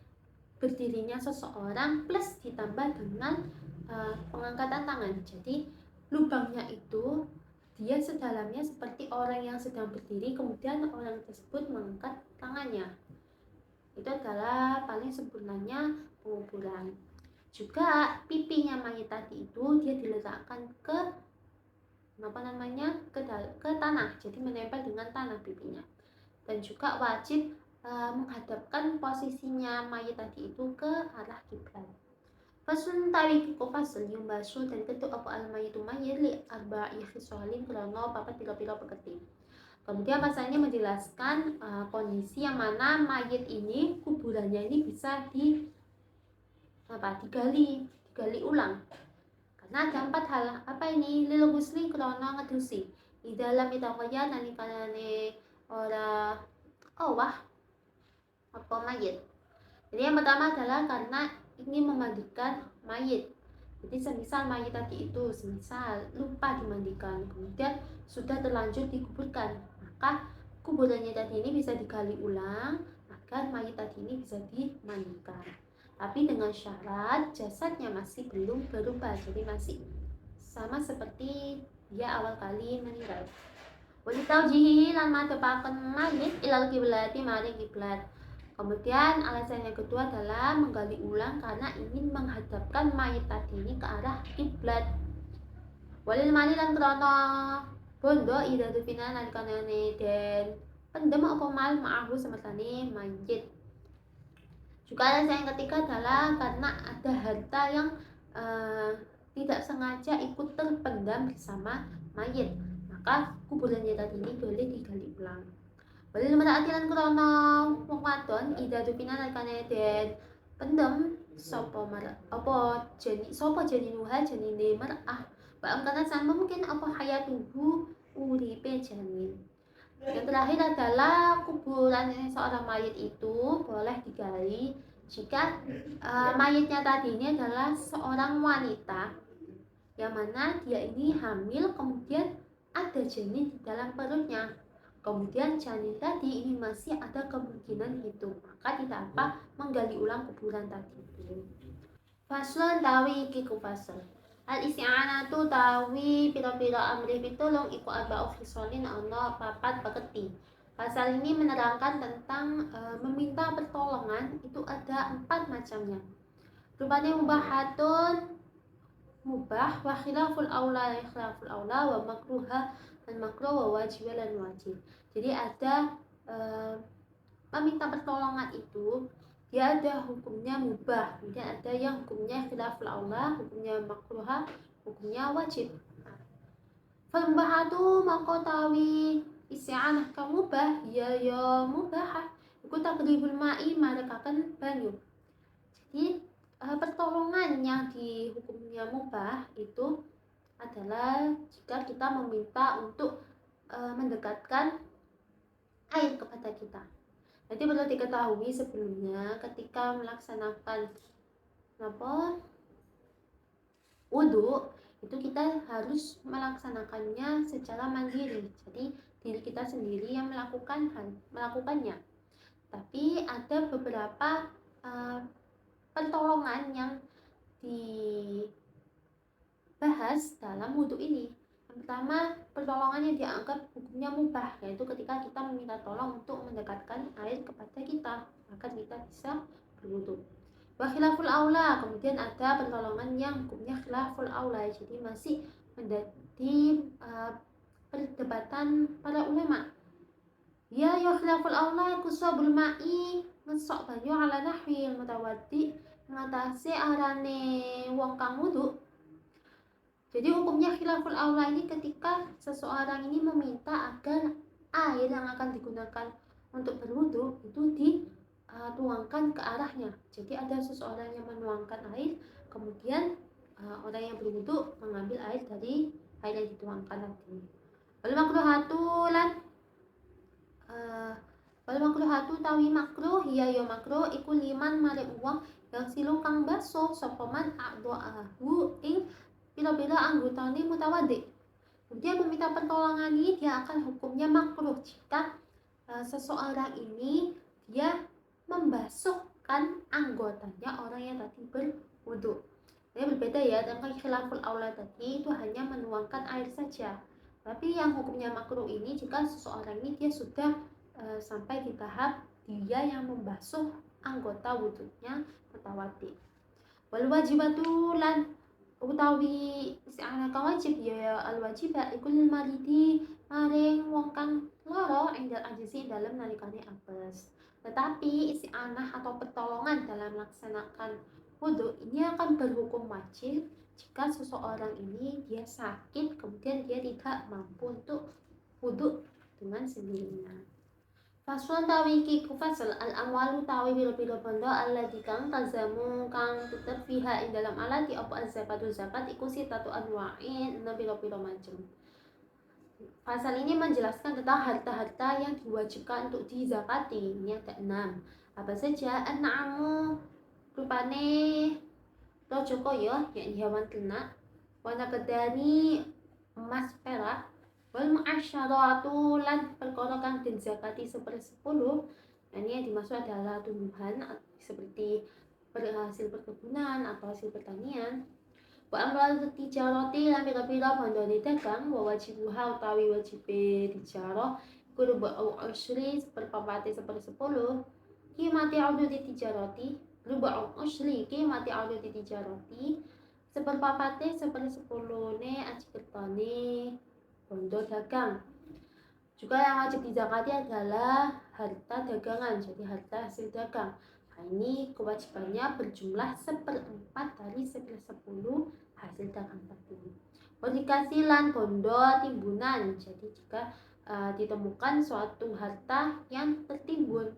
berdirinya seseorang plus ditambah dengan pengangkatan tangan. Jadi lubangnya itu dia sedalamnya seperti orang yang sedang berdiri, kemudian orang tersebut mengangkat tangannya. Itu adalah paling sempurnanya penguburan. Juga pipinya mayit tadi itu dia diletakkan ke ke tanah, jadi menempel dengan tanah pipinya. Dan juga wajib menghadapkan posisinya mayit tadi itu ke arah kiblat. Fasun tawi kiko fasun yumbasu dan ketuk apa almayitu mayit li arba'i khisolin krono papat pira-pira pekerti. Kemudian pasalnya menjelaskan kondisi yang mana mayit ini kuburannya ini bisa digali ulang. Karena ada 4 hal. Apa ini? Lil gusli krono ngedusi. Di dalam itaqaya nanikanane ora wah apa mayit. Jadi yang pertama adalah karena ingin memandikan mayit. Jadi semisal mayit tadi itu lupa dimandikan, kemudian sudah terlanjur dikuburkan, maka kuburannya tadi ini bisa digali ulang agar mayit tadi ini bisa dimandikan. Tapi dengan syarat jasadnya masih belum berubah, jadi masih sama seperti dia awal kali meninggal. Wajitaujihi lan madhepaken mayit ilal kiblati maring kiblat. Kemudian alasan yang kedua adalah menggali ulang karena ingin menghadapkan mayit tadi ini ke arah kiblat. Walil mali lan krono bondo idatu pinan nalikanane den pendem apa mal ma'ahu semertane mayit. Juga alasan yang ketiga adalah karena ada harta yang tidak sengaja ikut terpendam bersama mayit, maka kuburannya tadi ini boleh digali ulang. Walil mar'atilan krono wong wadon idatu pinan nalikane den pendem sapa jeninuha jenine mar'ah ba'am kana sama mungkin apa hayatuhu uripe janin. Yang terakhir adalah kuburan seorang mayit itu boleh digali jika mayitnya tadi ini adalah seorang wanita yang mana dia ini hamil, kemudian ada janin di dalam perutnya. Kemudian janin tadi ini masih ada kemungkinan hidup, maka tidak apa menggali ulang kuburan tadi itu. Faslon tawi iku fasal. Al isti'anatu tawi pira-pira amri pitulung iku arba'u khisolin ana 4 pekerti. Pasal ini menerangkan tentang meminta pertolongan itu ada 4 macamnya. Rupanya mubahatun mubah wa khilaful aula wa makruha dan makruh wa wajib dan wajib. Jadi ada meminta pertolongan itu dia ada hukumnya mubah, kemudian ada yang hukumnya khilaful aula, hukumnya makruha, hukumnya wajib. Falmubahatu maka tawi isti'anah ka mubah ya mubah iku takribul ma'i marekaken banyu. Jadi pertolongan yang di hukumnya mubah itu adalah jika kita meminta untuk mendekatkan air kepada kita. Nanti perlu diketahui sebelumnya ketika melaksanakan wudhu itu kita harus melaksanakannya secara mandiri. Jadi diri kita sendiri yang melakukannya. Tapi ada beberapa pertolongan yang dibahas dalam wudhu ini. Yang pertama, pertolongan yang dianggap hukumnya mubah, yaitu ketika kita meminta tolong untuk mendekatkan air kepada kita, maka kita bisa berwudhu. Wa khilaful aula, kemudian ada pertolongan yang hukumnya khilaful aula, jadi masih menjadi perdebatan para ulama. Ya khilaful aula kusabul ma'i ngesok banyu ala nahwi mutawaddi ngatasi arane wong kang wudhu. Jadi hukumnya khilaful aula ini ketika seseorang ini meminta agar air yang akan digunakan untuk berwudhu itu dituangkan ke arahnya. Jadi ada seseorang yang menuangkan air, kemudian orang yang berwudhu mengambil air dari air yang dituangkan tadi. Wal makruhatu lan wal makruhatu tawi makruh ya makruh iku liman mare wong yang silu kang baso sapa man a'dha'ahu ing bila-bila anggotane mutawaddi. Kemudian meminta pertolongan ini dia akan hukumnya makruh jika seseorang ini dia membasuhkan anggotanya orang yang tadi berwudhu. Ini berbeda ya dengan khilaful aula tadi, itu hanya menuangkan air saja. Tapi yang hukumnya makruh ini jika seseorang ini dia sudah sampai di tahap dia yang membasuh anggota wudhunya mutawaddi. Wal wajibatu lan utawi isti'anah kang wajib ya al wajibah iku lil maridi maring wong kang lara indal ajisi dalam nalikane apes. Tetapi isti'anah atau pertolongan dalam melaksanakan wudhu ini akan berhukum wajib jika seseorang ini dia sakit kemudian dia tidak mampu untuk wudhu dengan sendirinya. Faslun tawi ki kufasal al amwalu tawi biro-biro bondo alladzi kang tazamu kang tetep fiha ing dalam alati apa az-zakatu zakat iku sitatu anwa'in enam biro-biro macam. Pasal ini menjelaskan tentang harta-harta yang diwajibkan untuk dizakati. Ini ada 6. Apa saja? An-na'amu rupane rojo koyo yakni hewan ternak, warna kedani emas perak, wal mu'asyaratu lan perkara kang den zakati 1/10. Nah, ini yang dimaksud adalah tumbuhan seperti hasil perkebunan atau hasil pertanian. Wa amral tijarati lan pira-pira bandane dagang wa wajibuha utawi wajibe tijarah kudu ba'u usri 1/10 kimati audu tijarati ruba'u usri kimati audu tijarati 1/10 aji kertane bondo dagang. Juga yang wajib dizakati adalah harta dagangan, jadi harta hasil dagang. Nah, ini kewajibannya berjumlah 1/4 dari 1/10 hasil dagang tadi. Dikasih lan bondo timbunan, jadi jika ditemukan suatu harta yang tertimbun,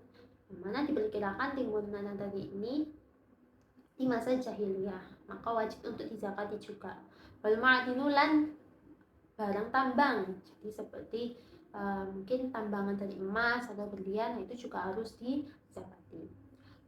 yang mana diperkirakan timbunan tadi ini di masa jahiliyah, maka wajib untuk dizakati juga. Wal ma'dinu lan barang tambang, jadi seperti mungkin tambangan dari emas atau berlian, itu juga harus dizakati.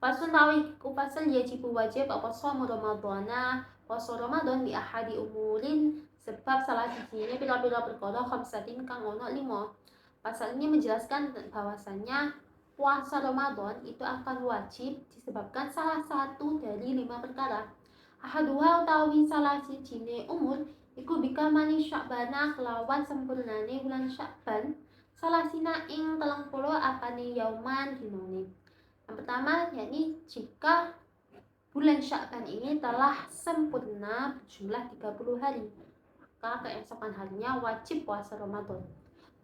Fasun tawi kupasal yajibu wajib apa shaum ramadhana poso Ramadan bi ahadi umurin sebab salah sijinya pira-pira perkara khamsatin kang ono 5. Pasal ini menjelaskan bahwasannya puasa Ramadan itu akan wajib disebabkan salah satu dari 5 perkara. Ahaduha utawi salah sijine umur iku bika mani Sya'bana kelawan sempurnane bulan Sya'ban salah sina ing 30 apane yauman dinone. Yang pertama yakni jika bulan Sya'ban ini telah sempurna berjumlah 30 hari, maka keesokan harinya wajib puasa Ramadan.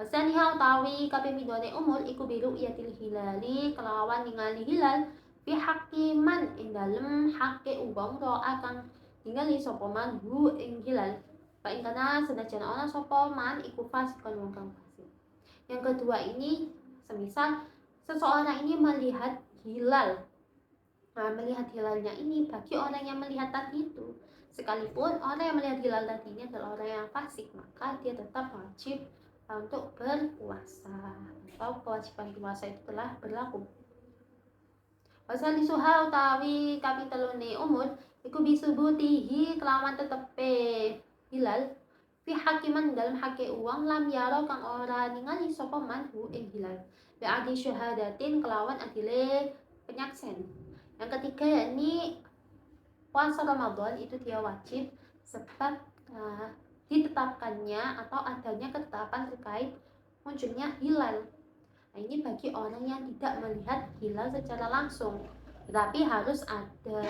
Wasaniha utawi kaping umur iku biru yatil hilali kelawan ningali hilal fi hakiman ing dalem hake wong ro'a kang ningali sapa man hu ing hilal. Pak ingkana senajan ana sapa man iku fasikon wong kang fasik. Yang kedua ini semisal seseorang ini melihat hilal. Nah, melihat hilalnya ini bagi orang yang melihat tadi itu, sekalipun orang yang melihat hilal tadi ini adalah orang yang fasik, maka dia tetap wajib untuk berpuasa atau kewajiban puasa itu telah berlaku. Wasali suha utawi kaping 3 umur iku bisubutihi kelawan tetepe hilal fi hakiman dalam hake uang lam yaro kang ora ningali sapa man hu ing hilal bi adi syahadatin kelawan adile penyaksen. Yang ketiga yakni puasa Ramadan itu dia wajib sebab ditetapkannya atau adanya ketetapan terkait munculnya hilal. Nah, ini bagi orang yang tidak melihat hilal secara langsung, tetapi harus ada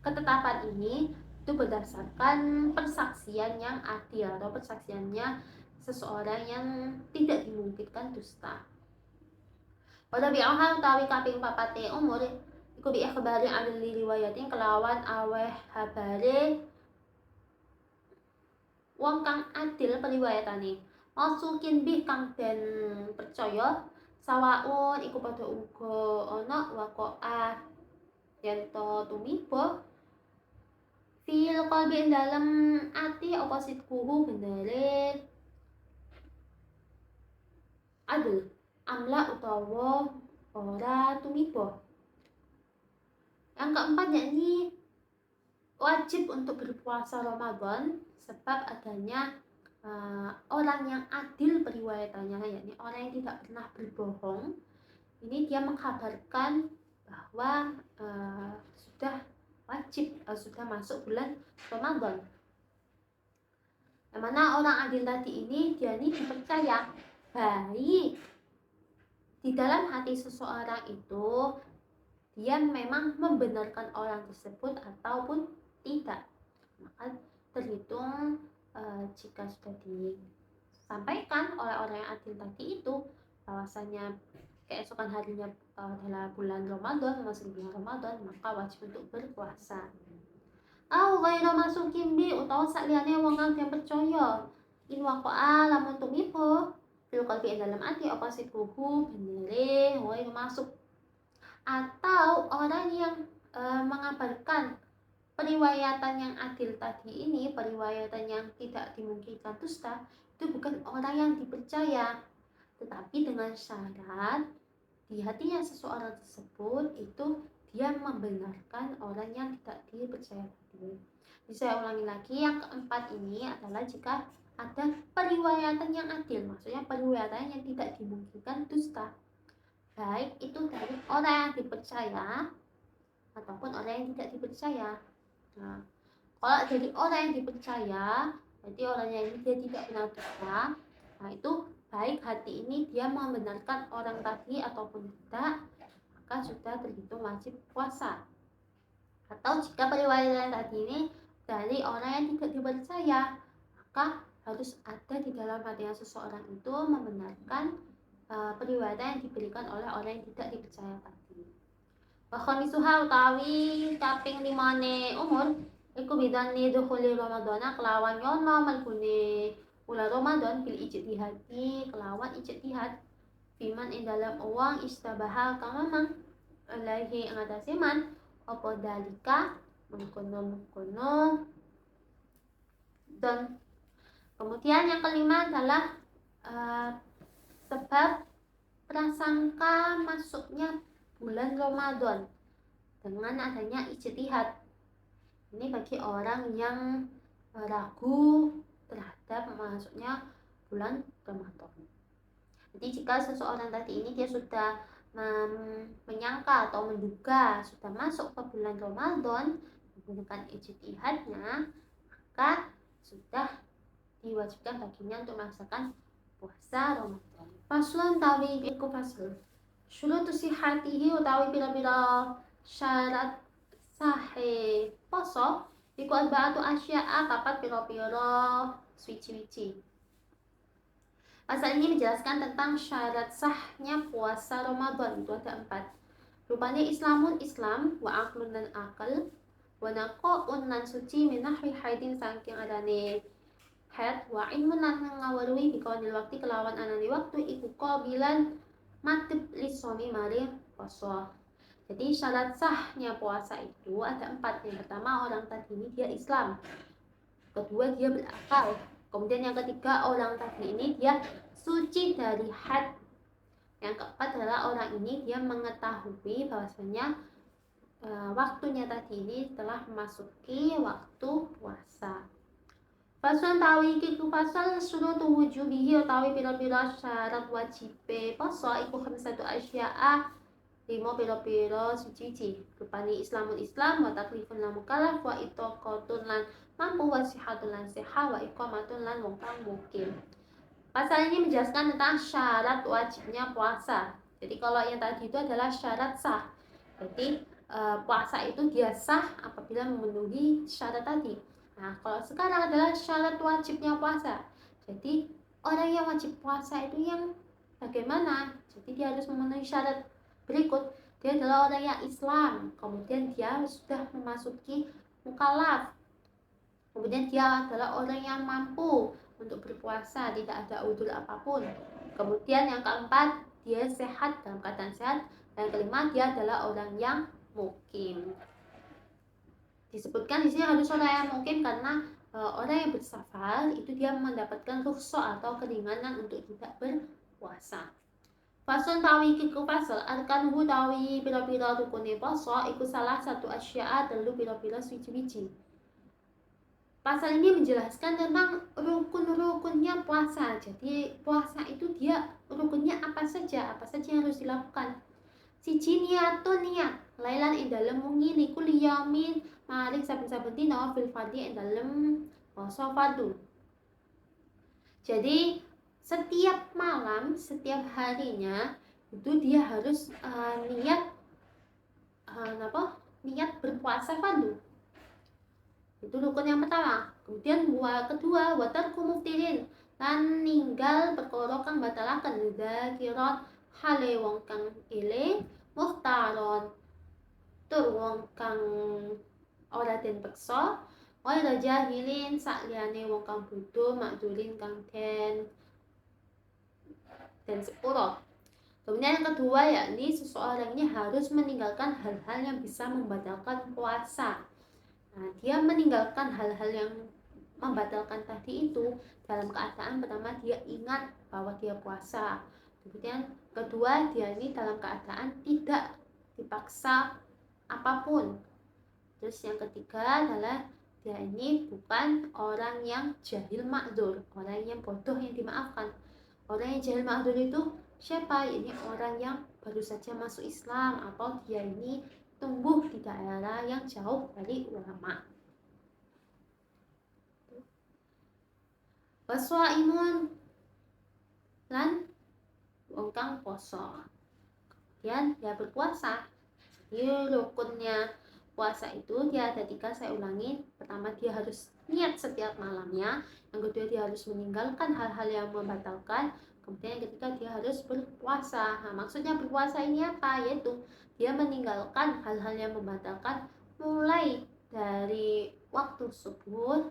ketetapan ini itu berdasarkan persaksian yang adil atau persaksiannya seseorang yang tidak dimungkinkan dusta. Pada bi'aha utawi kaping papate umur iku bi ikhbari adli riwayatin kelawan aweh habare wong kang adil periwayatane masukin bih kang den percaya sawaun iku padha uga ana waqa'ah yen to tumiba fil qalbi dalam ati apa sidquhu benere adil amla utawa ora tumiba. Yang keempat yakni wajib untuk berpuasa Ramadan sebab adanya orang yang adil periwayatannya, yakni orang yang tidak pernah berbohong. Ini dia mengkabarkan bahwa sudah wajib, sudah masuk bulan Ramadan. Yang mana orang adil tadi ini dia ini dipercaya baik di dalam hati seseorang itu dia memang membenarkan orang tersebut ataupun tidak, maka terhitung jika sudah disampaikan oleh orang yang adil tadi itu bahwasanya keesokan harinya adalah bulan Ramadan, masuk bulan Ramadan, maka wajib untuk berpuasa. Au ghairu masukin bi utawa sakliyane wong kang percaya in waqa'a lamun tumibo fil qalbi dalam ati apa sidquhu benere ghairu masuk, atau orang yang mengabarkan periwayatan yang adil tadi ini, periwayatan yang tidak dimungkinkan dusta, itu bukan orang yang dipercaya, tetapi dengan syarat di hatinya seseorang tersebut itu dia membenarkan orang yang tidak dipercaya tadi. Jadi saya ulangi lagi, yang keempat ini adalah jika ada periwayatan yang adil, maksudnya periwayatan yang tidak dimungkinkan dusta, baik itu dari orang yang dipercaya ataupun orang yang tidak dipercaya. Nah, kalau jadi orang yang dipercaya, berarti orangnya ini dia tidak pernah dusta. Nah, itu baik hati ini dia membenarkan orang tadi ataupun tidak, maka sudah terhitung wajib puasa. Atau jika periwayatan tadi ini dari orang yang tidak dipercaya, maka harus ada di dalam hati seseorang itu membenarkan periwayatan yang diberikan oleh orang yang tidak dipercaya tadi. Wa khamisuha utawi kaping 5 umur iku bidani dukhuli Ramadana kelawan yono malbune bulan Ramadan bil ijtihadi kelawan ijtihad biman ing dalam uang istabaha kang memang alaihi ngatasi man apa dalika mengkono. Dan kemudian yang kelima adalah sebab prasangka masuknya bulan Ramadan dengan adanya ijtihad. Ini bagi orang yang ragu terhadap masuknya bulan Ramadan. Jadi jika seseorang tadi ini dia sudah menyangka atau menduga sudah masuk ke bulan Ramadan menggunakan ijtihadnya, maka sudah diwajibkan baginya untuk melaksanakan puasa Ramadan. Faslun tawi iku faslun syurutu sihatihi utawi pira-pira syarat sahe poso iku arba'atu asya'a kapat pira-pira suci-suci. Pasal ini menjelaskan tentang syarat sahnya puasa Ramadan, itu ada 4. Rupanya Islamun Islam, wa aqlun dan akal, wa naqa'un nan suci minahwi haidin saking adane haid, wa ilmun lan ngawarui bikawanil waktu kelawan anani waktu iku qabilan matib lisomi mari puasa. Jadi syarat sahnya puasa itu ada 4. Yang pertama, orang tadi ini dia Islam. Kedua, dia berakal. Kemudian yang ketiga, orang tadi ini dia suci dari had. Yang keempat adalah orang ini dia mengetahui bahwasanya waktunya tadi ini telah memasuki waktu puasa. Fasun tawi iki ku fasal surutu wujubihi utawi pira-pira syarat wajibe poso iku khamsatu asya'a 5 pira-pira suci rupani Islamul Islam wa taklifun lan mukallaf wa itaqatun lan mampu wa sihatun lan sehat wa iqamatun lan wong kang mukim. Pasal ini menjelaskan tentang syarat wajibnya puasa. Jadi kalau yang tadi itu adalah syarat sah. Jadi puasa itu dia sah apabila memenuhi syarat tadi. Nah, kalau sekarang adalah syarat wajibnya puasa. Jadi orang yang wajib puasa itu yang bagaimana? Jadi dia harus memenuhi syarat berikut. Dia adalah orang yang Islam, kemudian dia sudah memasuki mukallaf. Kemudian dia adalah orang yang mampu untuk berpuasa, tidak ada udzur apapun. Kemudian yang keempat, dia sehat, dalam keadaan sehat. Dan yang kelima, dia adalah orang yang mukim. Disebutkan di sini harus orang yang mukim karena orang yang bersafar itu dia mendapatkan rukhsah atau keringanan untuk tidak berpuasa. Fasun tawi kiku fasal arkanuhu tawi pira-pira rukune poso iku salah satu asya'a telu pira-pira suci-suci. Pasal ini menjelaskan tentang rukun-rukunnya puasa. Jadi puasa itu dia rukunnya apa saja yang harus dilakukan. Siji niatun niat lailan ing dalem wengi liku liyamin maring saben-saben dina fil fardhi ing dalem poso fardu. Jadi setiap malam, setiap harinya itu dia harus niat niat berpuasa fardu. Itu rukun yang pertama. Kemudian kedua watar kumuftirin lan ninggal perkara kang batalaken zakiron hale wong kang eling muhtaron tur wong kang ora den peksa ora jahilin sakliyane wong kang bodho makdulin kang den sepuro. Kemudian yang kedua yakni seseorang ini harus meninggalkan hal-hal yang bisa membatalkan puasa. Nah, dia meninggalkan hal-hal yang membatalkan tadi itu dalam keadaan pertama dia ingat bahwa dia puasa. Kemudian kedua dia ini dalam keadaan tidak dipaksa apapun. Terus yang ketiga adalah dia ini bukan orang yang jahil ma'dzur, orang yang bodoh yang dimaafkan. Orang yang jahil ma'dzur itu siapa? Ini orang yang baru saja masuk Islam atau dia ini tumbuh di daerah yang jauh dari ulama. Waswaimun lan wong kang poso. Kemudian dia berpuasa. Jadi rukunnya puasa itu dia ada 3, saya ulangi. Pertama dia harus niat setiap malamnya. Yang kedua dia harus meninggalkan hal-hal yang membatalkan. Kemudian yang ketiga dia harus berpuasa. Nah, maksudnya berpuasa ini apa? Yaitu dia meninggalkan hal-hal yang membatalkan mulai dari waktu subuh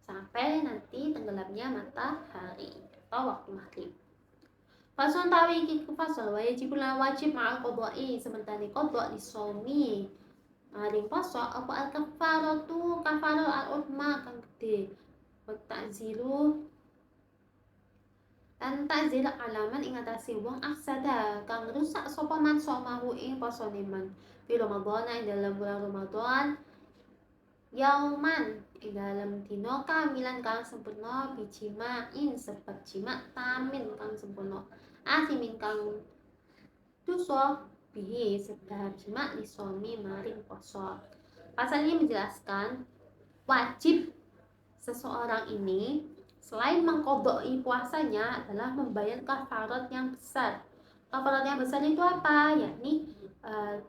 sampai nanti tenggelamnya matahari atau waktu maghrib. Fasun tawi iki fasal wajib ma'al qodai sementara qodok disomi maring poso apa al kafaratu kafarul al utma kang gede wa ta'zilu lan ta'zil alaman ing atase wong aksada kang rusak sapa man somahu ing posone man fi Ramadan ing dalam bulan Ramadan yauman ing dalam dina kamilan kang sempurna bijimain sebab jima tamin kang sempurna asimin kang dosa bihi sebab jima lisomi maring poso. Pasal ini menjelaskan wajib seseorang ini selain mengqodoi puasanya adalah membayar kafarat yang besar. Kafarat yang besar itu apa? Yakni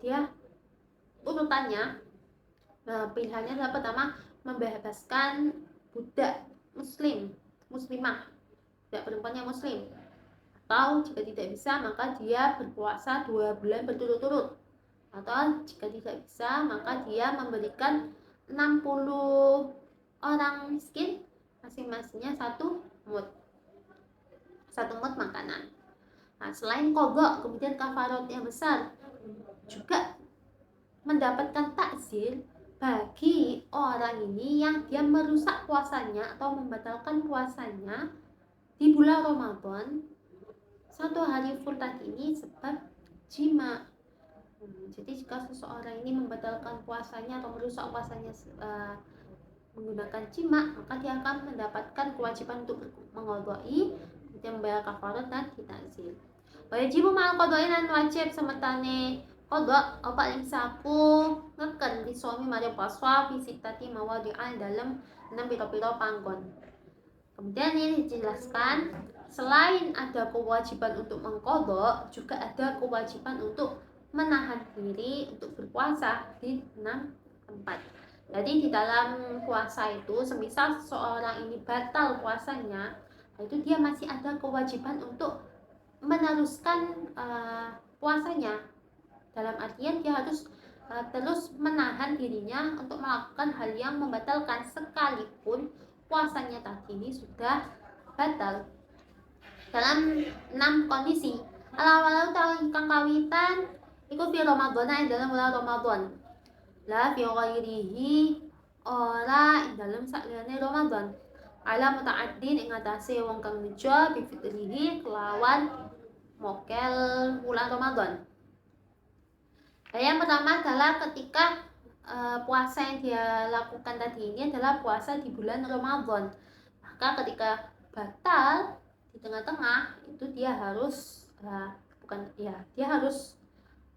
dia urutannya pilihannya adalah pertama membebaskan budak muslimah, budak perempuan yang muslim. Atau jika tidak bisa maka dia berpuasa 2 bulan berturut-turut. Atau jika tidak bisa maka dia memberikan 60 orang miskin masing-masingnya 1 mud makanan. Nah, selain qodha kemudian kafarat yang besar juga mendapatkan takzir bagi orang ini yang dia merusak puasanya atau membatalkan puasanya di bulan Ramadan 1 hari full tadi ini sebab jima. Jadi jika seseorang ini membatalkan puasanya atau merusak puasanya menggunakan jima, maka dia akan mendapatkan kewajiban untuk mengodoi, kemudian membayar kafarat dan hitazil. Wajibu ma'al qodoi lan wajib semetane kodok apa yang saku ngeken di suami mari paswa visitati mawadi'an dalam 6 piro-piro panggon. Kemudian ini dijelaskan, selain ada kewajiban untuk mengkodok, juga ada kewajiban untuk menahan diri untuk berpuasa di 6 tempat. Jadi di dalam puasa itu, semisal seseorang ini batal puasanya, itu dia masih ada kewajiban untuk meneruskan puasanya. Dalam artian dia harus terus menahan dirinya untuk melakukan hal yang membatalkan, sekalipun puasanya tadi ini sudah batal. Dalam 6 kondisi. Ala-ala tahun kang kawitan iku fi Ramadan ing dalam bulan Ramadan. La fi ghairihi ora ing dalam sakliyane Ramadan. Ala muta'addin ing atase wong kang nejo bi fitrihi kelawan mokel bulan Ramadan. Yang pertama adalah ketika puasa yang dia lakukan tadi ini adalah puasa di bulan Ramadan. Maka ketika batal di tengah-tengah itu dia harus dia harus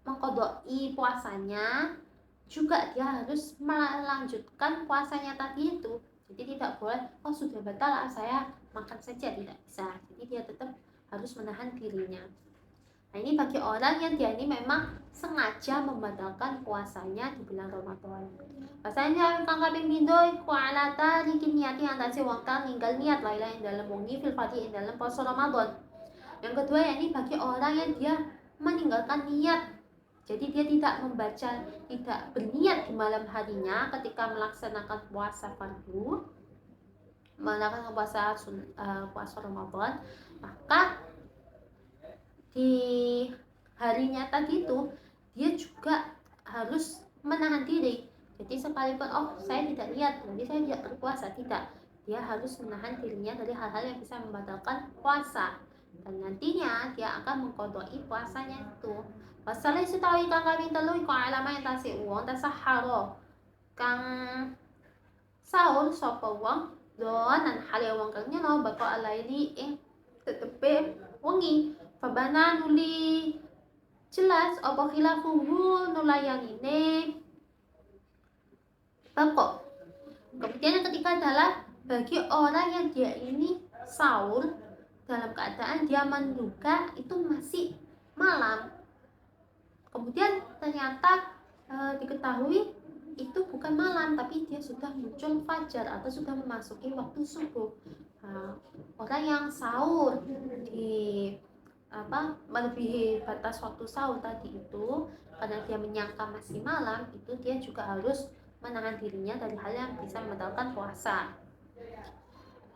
mengqodoi puasanya, juga dia harus melanjutkan puasanya tadi itu. Jadi tidak boleh sudah batal saya makan saja, tidak bisa. Jadi dia tetap harus menahan dirinya. Nah, ini bagi orang yang dia ini memang sengaja membatalkan puasanya di bulan Ramadan. Pasalnya kang kaping pindho iku ala tariki niati antase wong kang ninggal niat la ilaha dalam wengi fil fardhi dalam puasa Ramadan. Yang kedua yakni bagi orang yang dia meninggalkan niat. Jadi dia tidak berniat di malam harinya ketika melaksanakan puasa fardu, melaksanakan puasa Ramadan, maka di harinya tadi itu dia juga harus menahan diri. Jadi sekalipun saya tidak niat, berarti saya tidak berpuasa, tidak. Dia harus menahan dirinya dari hal-hal yang bisa membatalkan puasa, dan nantinya dia akan mengqodoi puasanya itu. Wasale sutawi kang kaping 3 iku alama yang tasih wong tasahharo kang sahur sapa wong donan hale wong kang nyono bako alaili ing tetepe wengi fabana nuli jelas apa khilafuhu nulayanine bako. Kemudian yang ketiga adalah bagi orang yang dia ini sahur dalam keadaan dia menduga itu masih malam, kemudian ternyata diketahui itu bukan malam tapi dia sudah muncul fajar atau sudah memasuki waktu subuh. Orang yang sahur di melebihi batas waktu sahur tadi itu karena dia menyangka masih malam, itu dia juga harus menahan dirinya dari hal yang bisa membatalkan puasa,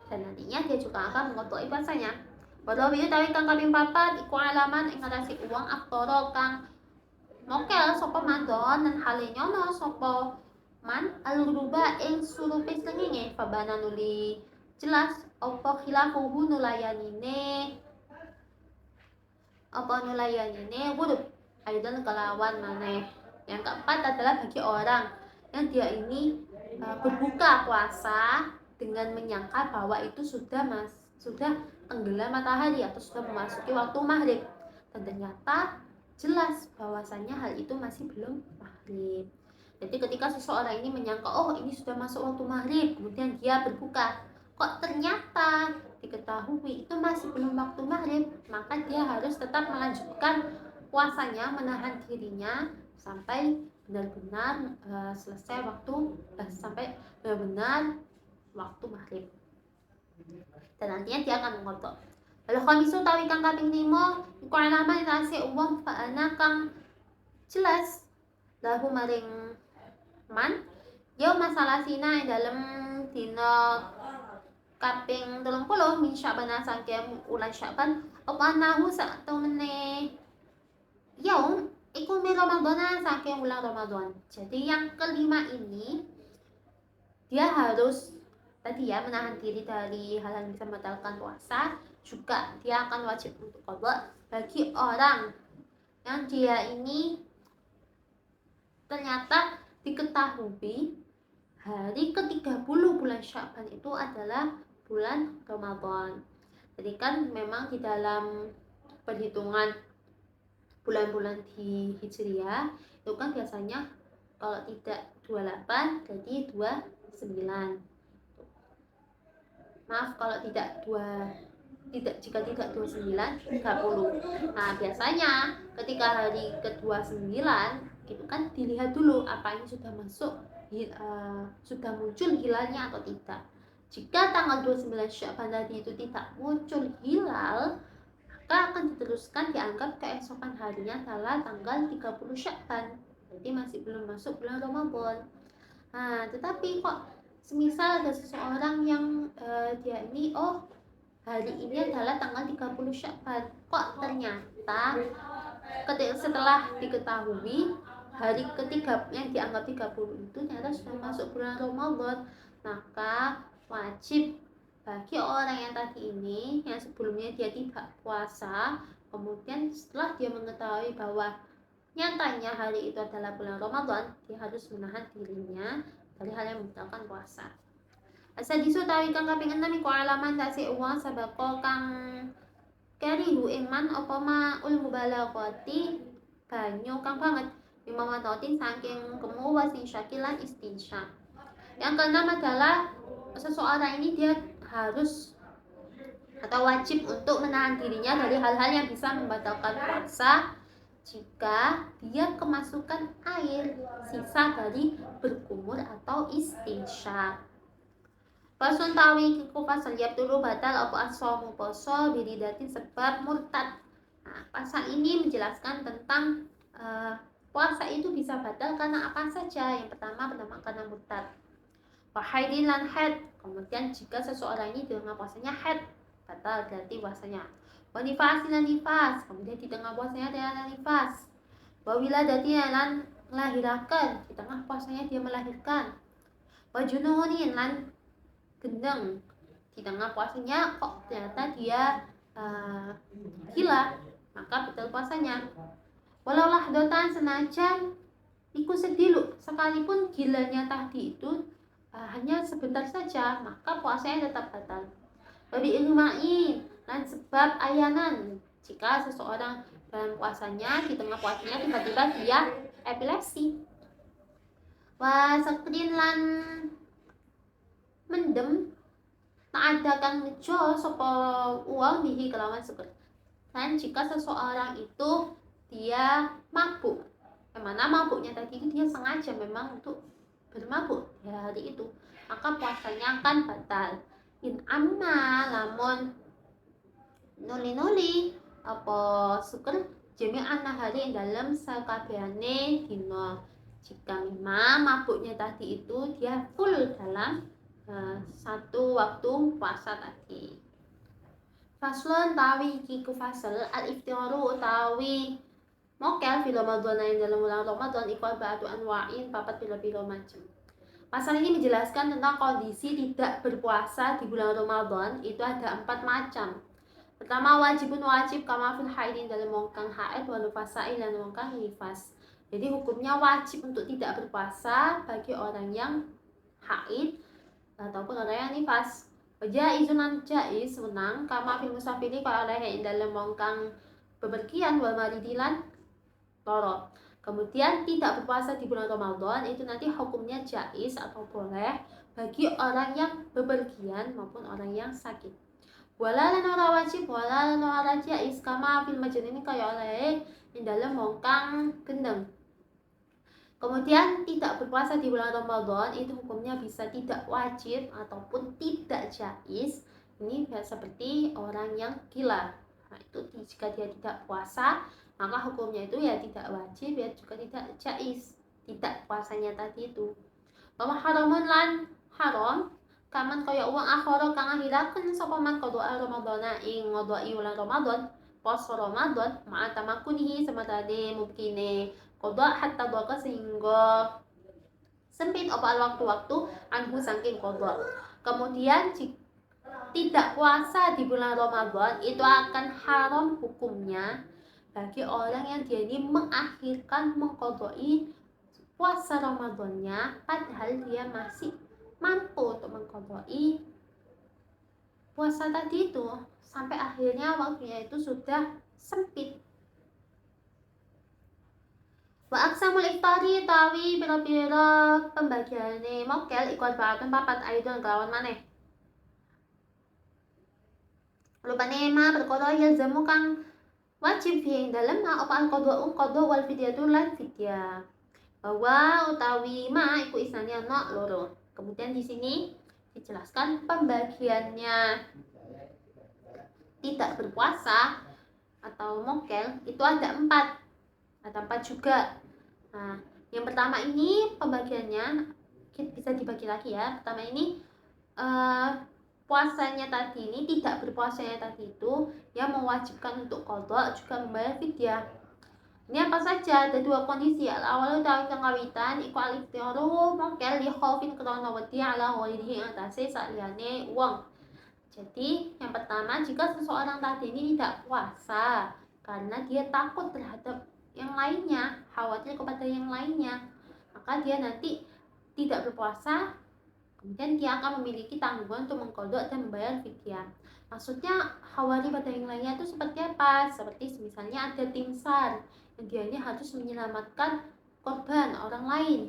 dan nantinya dia juga akan mengotori puasanya. Walau ini tawi kang kaping 4 iku alaman ing ngatasi uang aktoro kang mokel sapa mandon dan hale nyono sapa man alruba ing surupe srengenge fabana nuli jelas apa khilafuhu nulayanine wudhu aidan kelawan maneh. Yang keempat adalah bagi orang yang dia ini berbuka puasa dengan menyangka bahwa itu sudah tenggelam matahari atau sudah memasuki waktu maghrib, dan ternyata jelas bahwasanya hal itu masih belum maghrib. Jadi ketika seseorang ini menyangka ini sudah masuk waktu maghrib, kemudian dia berbuka, kok ternyata diketahui itu masih belum waktu maghrib, maka dia harus tetap melanjutkan puasanya, menahan dirinya sampai benar-benar selesai sampai benar-benar waktu maghrib, dan nantinya dia akan mengotok. Lalu khamisu tawi kang kaping 5 iku alama nasi uang faana kang jelas lahu maring man yo masalah sina dalam dina kaping 30 min Sya'ban saking ulan Sya'ban apa nahu sak temene yaum iku min Ramadan saking bulan Ramadan. Jadi yang kelima ini dia harus menahan diri dari hal yang bisa membatalkan puasa, juga dia akan wajib untuk qada bagi orang yang dia ini ternyata diketahui hari ke-30 bulan Sya'ban itu adalah bulan Ramadan. Jadi kan memang di dalam perhitungan bulan-bulan di Hijriah itu kan biasanya kalau tidak 28 berarti 29. Maaf kalau tidak jika tidak 29 30. Nah, biasanya ketika hari ke-29 itu kan dilihat dulu apa ini sudah masuk sudah muncul hilalnya atau tidak. Jika tanggal 29 Sya'ban tadi itu tidak muncul hilal, maka akan diteruskan dianggap keesokan harinya adalah tanggal 30 Sya'ban. Jadi masih belum masuk bulan Ramadan. Nah, tetapi kok semisal ada seseorang yang dia ini hari ini adalah tanggal 30 Sya'ban, kok ternyata setelah diketahui hari ketiga yang dianggap 30 itu ternyata sudah masuk bulan Ramadan, maka wajib bagi orang yang tadi ini yang sebelumnya dia tidak puasa, kemudian setelah dia mengetahui bahwa nyatanya hari itu adalah bulan Ramadan, dia harus menahan dirinya dari hal yang membatalkan puasa. Asadisu tawi kang kaping 6 iku alaman tasik uang sabako kang karihu iman apa maul mubalaghati banyu kang banget mimawatotin saking kemuwasin syakilan istinsya. Yang keenam adalah seseorang ini dia harus atau wajib untuk menahan dirinya dari hal-hal yang bisa membatalkan puasa jika dia kemasukan air sisa dari berkumur atau istinsya. Pasun tawi kiku pasal yap dulu batal apa asomu poso biridatin sebab murtad. Nah, pasal ini menjelaskan tentang puasa itu bisa batal karena apa saja. Yang pertama karena murtad. Wahaidin lan haid. Kemudian jika seseorang ini di tengah puasanya haid, batal berarti puasanya. Wanifasin lan nifas. Kemudian di tengah puasanya dia ada nifas. Wawiladati lan melahirkan. Di tengah puasanya dia melahirkan. Wajununin lan gendeng, di tengah puasanya kok ternyata dia gila, maka betul puasanya. Walau lahdotan senajan ikut sedilu, sekalipun gilanya tadi itu hanya sebentar saja, maka puasanya tetap batal. Babi ilmain dan sebab ayanan, jika seseorang dalam puasanya di tengah puasanya tiba-tiba dia epilepsi. Wasakrin lan mendem adakan ngejo sopo uang bihi kelawan seger. Dan jika seseorang itu dia mabuk, mana mabuknya tadi itu dia sengaja memang untuk bermabuk di hari itu, maka puasanya akan batal. In amma lamun nuli apa seger jami'an hari dalam sakabehane dina. Jika memang mabuknya tadi itu dia full dalam satu waktu puasa tadi. Faslon tawi kiku fasal al-iftiharu tawi mokel fi Ramadan yang dalam bulan Ramadan ikhwal ba'du anwa'in papat pila-pila macam. Pasal ini menjelaskan tentang kondisi tidak berpuasa di bulan Ramadan itu ada 4 macam. Pertama, wajib kama fil haidin dalam wongkang haid wa nufasai dan wongkang nifas. Jadi hukumnya wajib untuk tidak berpuasa bagi orang yang haid ataupun orang yang nifas. Jaizunan jaiz menang kama fil musafiri kalau oleh dalam wongkang bepergian wal maridilan loro. Kemudian tidak berpuasa di bulan Ramadan itu nanti hukumnya jaiz atau boleh bagi orang yang bepergian maupun orang yang sakit. Wala lan ora wajib wala lan ora jaiz kama fil majnun kaya oleh dalam wongkang gendeng. Kemudian tidak berpuasa di bulan Ramadan itu hukumnya bisa tidak wajib ataupun tidak jaiz. Ini seperti orang yang gila. Nah, itu jika dia tidak puasa, maka hukumnya itu ya tidak wajib ya juga tidak jaiz. Tidak puasanya tadi itu. Bahwa haramun lan haram kaman kaya uang akhara kang akhiraken sapa man qada Ramadana ing ngodoi bulan Ramadan, puasa Ramadan ma'a tamakunihi sematane mungkine qada hatta doa sehingga sempit apa waktu-waktu anhu saking qada. Kemudian tidak puasa di bulan Ramadan itu akan haram hukumnya bagi orang yang dia ini mengakhirkan mengqadai puasa Ramadannya padahal dia masih mampu untuk mengqadai puasa tadi itu, sampai akhirnya waktunya itu sudah sempit. Wa aksamul iftari tawi pira-pira pembagiane mokel iku arba'atun papat aidon kelawan maneh. Rupane ma perkara yalzamu kang wajib ing dalem apa al-qadha wal fidyatu lan fidyah. Bahwa utawi ma iku isnane ana loro. Kemudian di sini dijelaskan pembagiannya tidak berpuasa atau mokel itu ada 4 juga. Nah, yang pertama ini pembagiannya bisa dibagi lagi ya. Pertama ini puasanya tadi ini, tidak berpuasanya tadi itu yang mewajibkan untuk qadha juga membayar fidyah. Ini apa saja? Ada 2 kondisi. Al-awal utawi kang kawitan iku al-iftiru mokel li khaufin krana wedi ala ghairihi atase saliyane wong. Jadi yang pertama, jika seseorang tadi ini tidak puasa karena dia takut terhadap yang lainnya, khawatir kepada yang lainnya, maka dia nanti tidak berpuasa, kemudian dia akan memiliki tanggungan untuk mengqadha dan membayar fidyah. Maksudnya khawatir pada yang lainnya itu seperti apa? Seperti misalnya ada tim SAR yang dia ini harus menyelamatkan korban orang lain,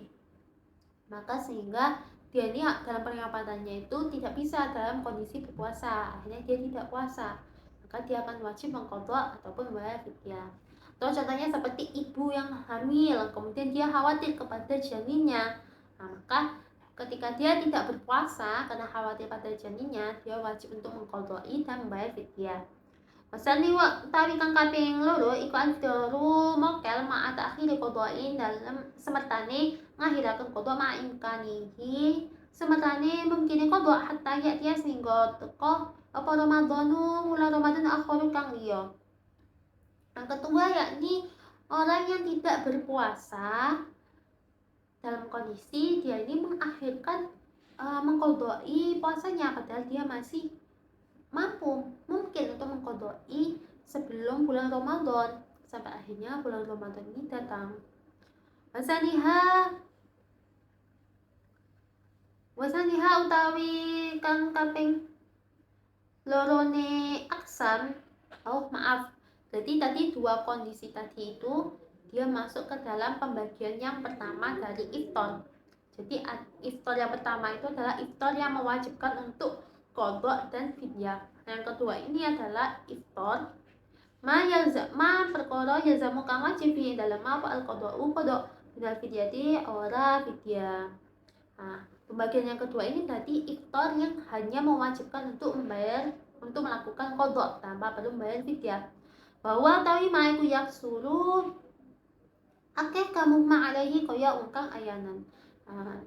maka sehingga dia ini dalam pengapatannya itu tidak bisa dalam kondisi berpuasa, akhirnya dia tidak puasa, maka dia akan wajib mengqadha ataupun membayar fidyah. Atau contohnya seperti ibu yang hamil, kemudian dia khawatir kepada janinnya, nah, maka ketika dia tidak berpuasa karena khawatir pada janinnya, dia wajib untuk mengqadai dan membayar fidyah. Wasani utawi kang kaping loro iku al-fidru mokel ma'a ta'khiri qadhain dalam semertane ngakhiraken qadha ma imkanihi, semertane mungkin qadha hatta ya dia sehingga teko apa Ramadhanu mulai Ramadan akhir kang liya. Yang kedua yakni orang yang tidak berpuasa dalam kondisi dia ini mengakhirkan mengqadai puasanya padahal dia masih mampu mungkin untuk mengqadai sebelum bulan Ramadan sampai akhirnya bulan Ramadan ini datang. Wasaniha utawi kang kaping lorone aksam. Jadi tadi 2 kondisi tadi itu dia masuk ke dalam pembagian yang pertama dari iftar. Jadi iftar yang pertama itu adalah iftar yang mewajibkan untuk qadha dan fidyah. Yang kedua ini adalah iftar ma perkara yalzamu kang wajib ing dalem apa al-qadha'u qadha dan fidyati ora fidyah. Nah, pembagian yang kedua ini tadi iftar yang hanya mewajibkan untuk melakukan qadha tanpa perlu membayar fidyah. Bahwa tawi ma iku yaksuru akeh kamu ma'alaihi kaya ungkang ayanan. Nah,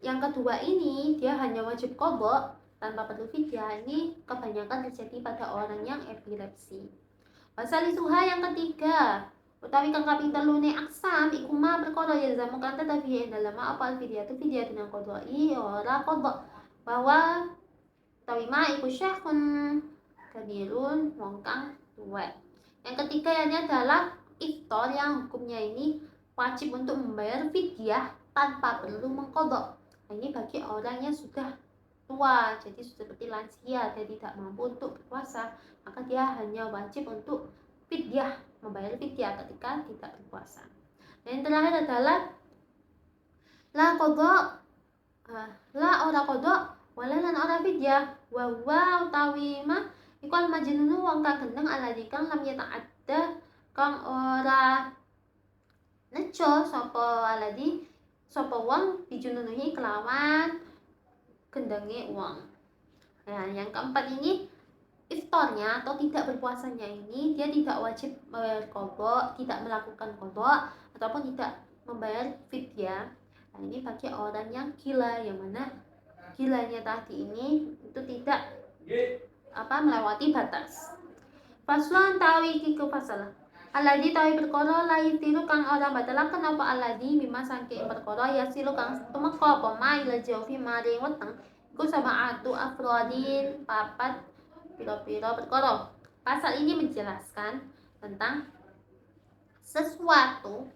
yang kedua ini dia hanya wajib qadha tanpa perlu fidyah. Ini kebanyakan terjadi pada orang yang epilepsi. Pasal suha yang ketiga utawi kang kaping telune aksam iku ma perkara yalzamu kan tetapi dalam apa fidyah itu fidyah dengan qadha'i ora qadha. Bahwa utawi ma iku syekhun kabirun wong kang tuwek. Yang ketiga ini adalah iftar yang hukumnya ini wajib untuk membayar fidyah tanpa perlu mengqadha. Nah, ini bagi orang yang sudah tua, jadi seperti lansia, dia tidak mampu untuk berpuasa, maka dia hanya wajib untuk fidyah, membayar fidyah ketika tidak berpuasa. Dan yang terakhir adalah la qadha, la ora qadha wala lan ora fidyah, wa utawi ma iku al-majnunu wong kang gendeng aladi kang lam yata'adda kang ora nejo sapa aladi sapa wong dijununuhi kelawan gendenge wong. Nah, yang keempat ini iftarnya atau tidak berpuasanya ini dia tidak wajib membayar qadha, tidak melakukan qadha ataupun tidak membayar fidyah. Nah, ini bagi orang yang gila, yang mana gilanya tadi ini itu tidak melewati batas. Faslon tawi kiku fasal. Alladzi tawi perkara la yitiru kang ora batalaken apa alladzi mimma saking perkara yasilu kang tumeka apa ma ila jaufi maring weteng iku sab'atu afrodin papat pira-pira perkara. Pasal ini menjelaskan tentang sesuatu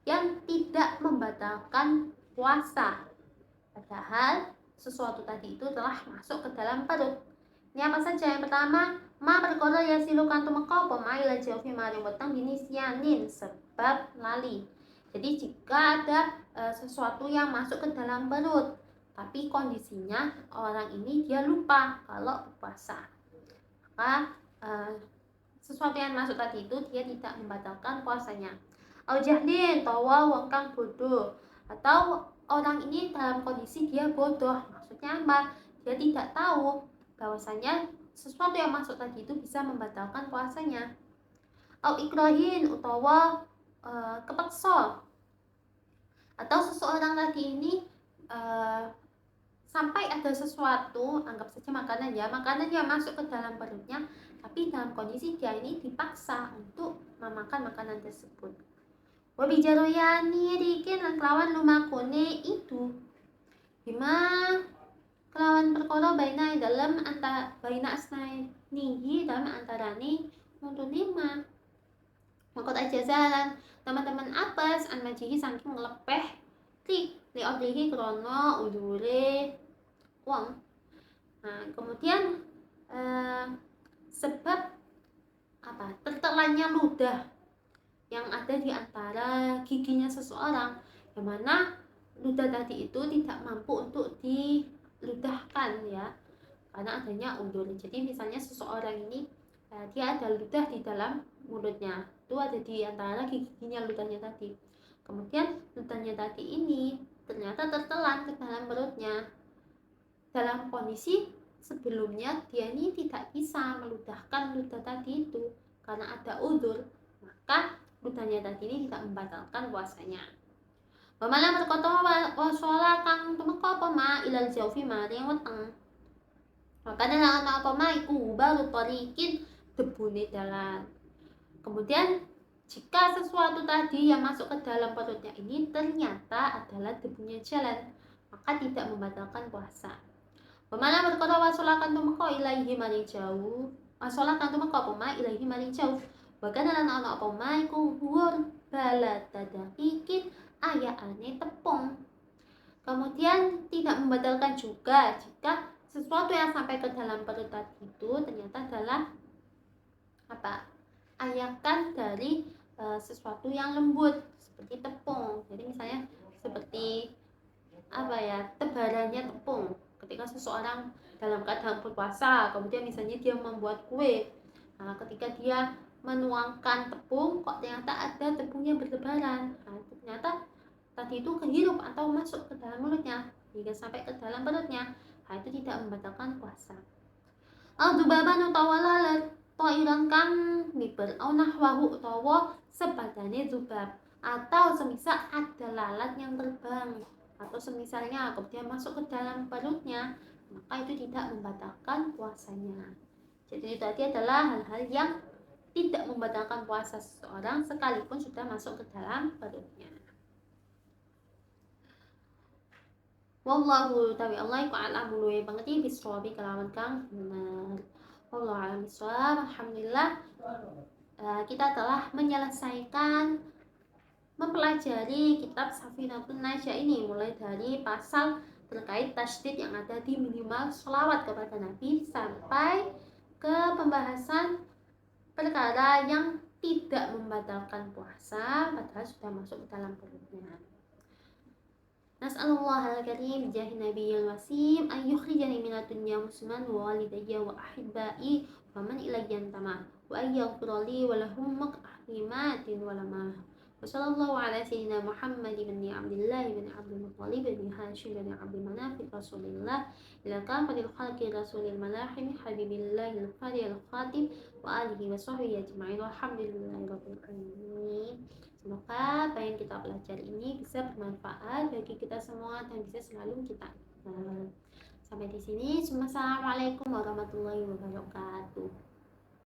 yang tidak membatalkan puasa. Padahal sesuatu tadi itu telah masuk ke dalam perut. Ini apa saja? Yang pertama, ma perkara yasilukan tumeka apa ma ila jawfi maring weteng binisyanin sebab lali. Jadi jika ada sesuatu yang masuk ke dalam perut, tapi kondisinya orang ini dia lupa kalau puasa, maka sesuatu yang masuk tadi itu dia tidak membatalkan puasanya. Au jahlin tawa wong kang bodoh, atau orang ini dalam kondisi dia bodoh. Maksudnya apa? Dia tidak tahu bahwasanya sesuatu yang masuk tadi itu bisa membatalkan puasanya. Au ikrahin utawa kepeksa, atau seseorang tadi ini sampai ada sesuatu, anggap saja makanan ya, makanan yang masuk ke dalam perutnya, tapi dalam kondisi dia ini dipaksa untuk memakan makanan tersebut. Wabijaroyani rikin lan kelawan lumakune itu bima kelawan perkara baina dalam antara baina asnai ninggi dalam antarane untuk lima. Makot aja jalan teman-teman apes an majihi saking ngelepeh li oblihi krono udure uang. Nah, kemudian sebab apa? Tertelannya ludah yang ada di antara giginya seseorang, yang mana ludah tadi itu tidak mampu untuk diludahkan ya, karena adanya udur. Jadi misalnya seseorang ini dia ada ludah di dalam mulutnya, itu ada di antara giginya ludahnya tadi. Kemudian ludahnya tadi ini ternyata tertelan ke dalam perutnya. Dalam kondisi sebelumnya dia ini tidak bisa meludahkan ludah tadi itu karena ada udur, maka ludahnya tadi ini tidak membatalkan puasanya. Pamalah berkata waswala kang tumeka apa ma ilal jaufi maring weteng. Maka dalam apa ma iku baru torikin debune dalan. Kemudian jika sesuatu tadi yang masuk ke dalam perutnya ini ternyata adalah debunya jalan, maka tidak membatalkan puasa. Pemana berkata wasolakan tumeka ilaihi maring jauh, wasolakan tumeka apa ma ilaihi maring jauh. Bahkan dalam anak apa ma iku huwur balat tadakikin ayaane tepung. Kemudian tidak membatalkan juga jika sesuatu yang sampai ke dalam perut tadi itu ternyata adalah apa? Ayakan dari sesuatu yang lembut seperti tepung. Jadi misalnya seperti apa ya, tebarannya tepung. Ketika seseorang dalam keadaan berpuasa, kemudian misalnya dia membuat kue, nah ketika dia menuangkan tepung, kok ternyata ada tepungnya bertebaran. Nah, ternyata tadi itu kehirup atau masuk ke dalam mulutnya hingga sampai ke dalam perutnya. Nah, itu tidak membatalkan puasa. Al-dubaban utawa lalat toiran kang miber au nahwahu utawa sepadane zubab, atau semisal ada lalat yang terbang atau semisalnya kemudian masuk ke dalam perutnya, maka itu tidak membatalkan puasanya. Jadi tadi adalah hal-hal yang tidak membatalkan puasa seseorang sekalipun sudah masuk ke dalam perutnya. Wallahu tawi Allah iku a'lamu luwih pengerti biswabi kelawan kang benar. Wallahu a'lam bishawab. Alhamdulillah kita telah menyelesaikan mempelajari kitab Safinatun Najah ini, mulai dari pasal terkait tasydid yang ada di minimal sholawat kepada Nabi sampai ke pembahasan perkara yang tidak membatalkan puasa padahal sudah masuk ke dalam perutnya. Nas'alullah al-karim bijahi nabiyil wasim an yukhrijani minad dunya musliman wa walidayya wa ahibbai wa man ilayya tama wa ayyaghfira li wa lahum maqahlimatin wa lamah. Wassallallahu ala sayyidina Muhammad bin Abdullah bin Abdul Muttalib bin Hashim bin Abdul Manaf Rasulillah ila kafadil khalqi rasulil malahim habibillahil fadil khatib wa alihi wa sahbihi ajma'in walhamdulillahi rabbil alamin. Semoga apa yang kita pelajari ini bisa bermanfaat bagi kita semua dan bisa selalu kita ingat. Sampai di sini. Assalamualaikum warahmatullahi wabarakatuh.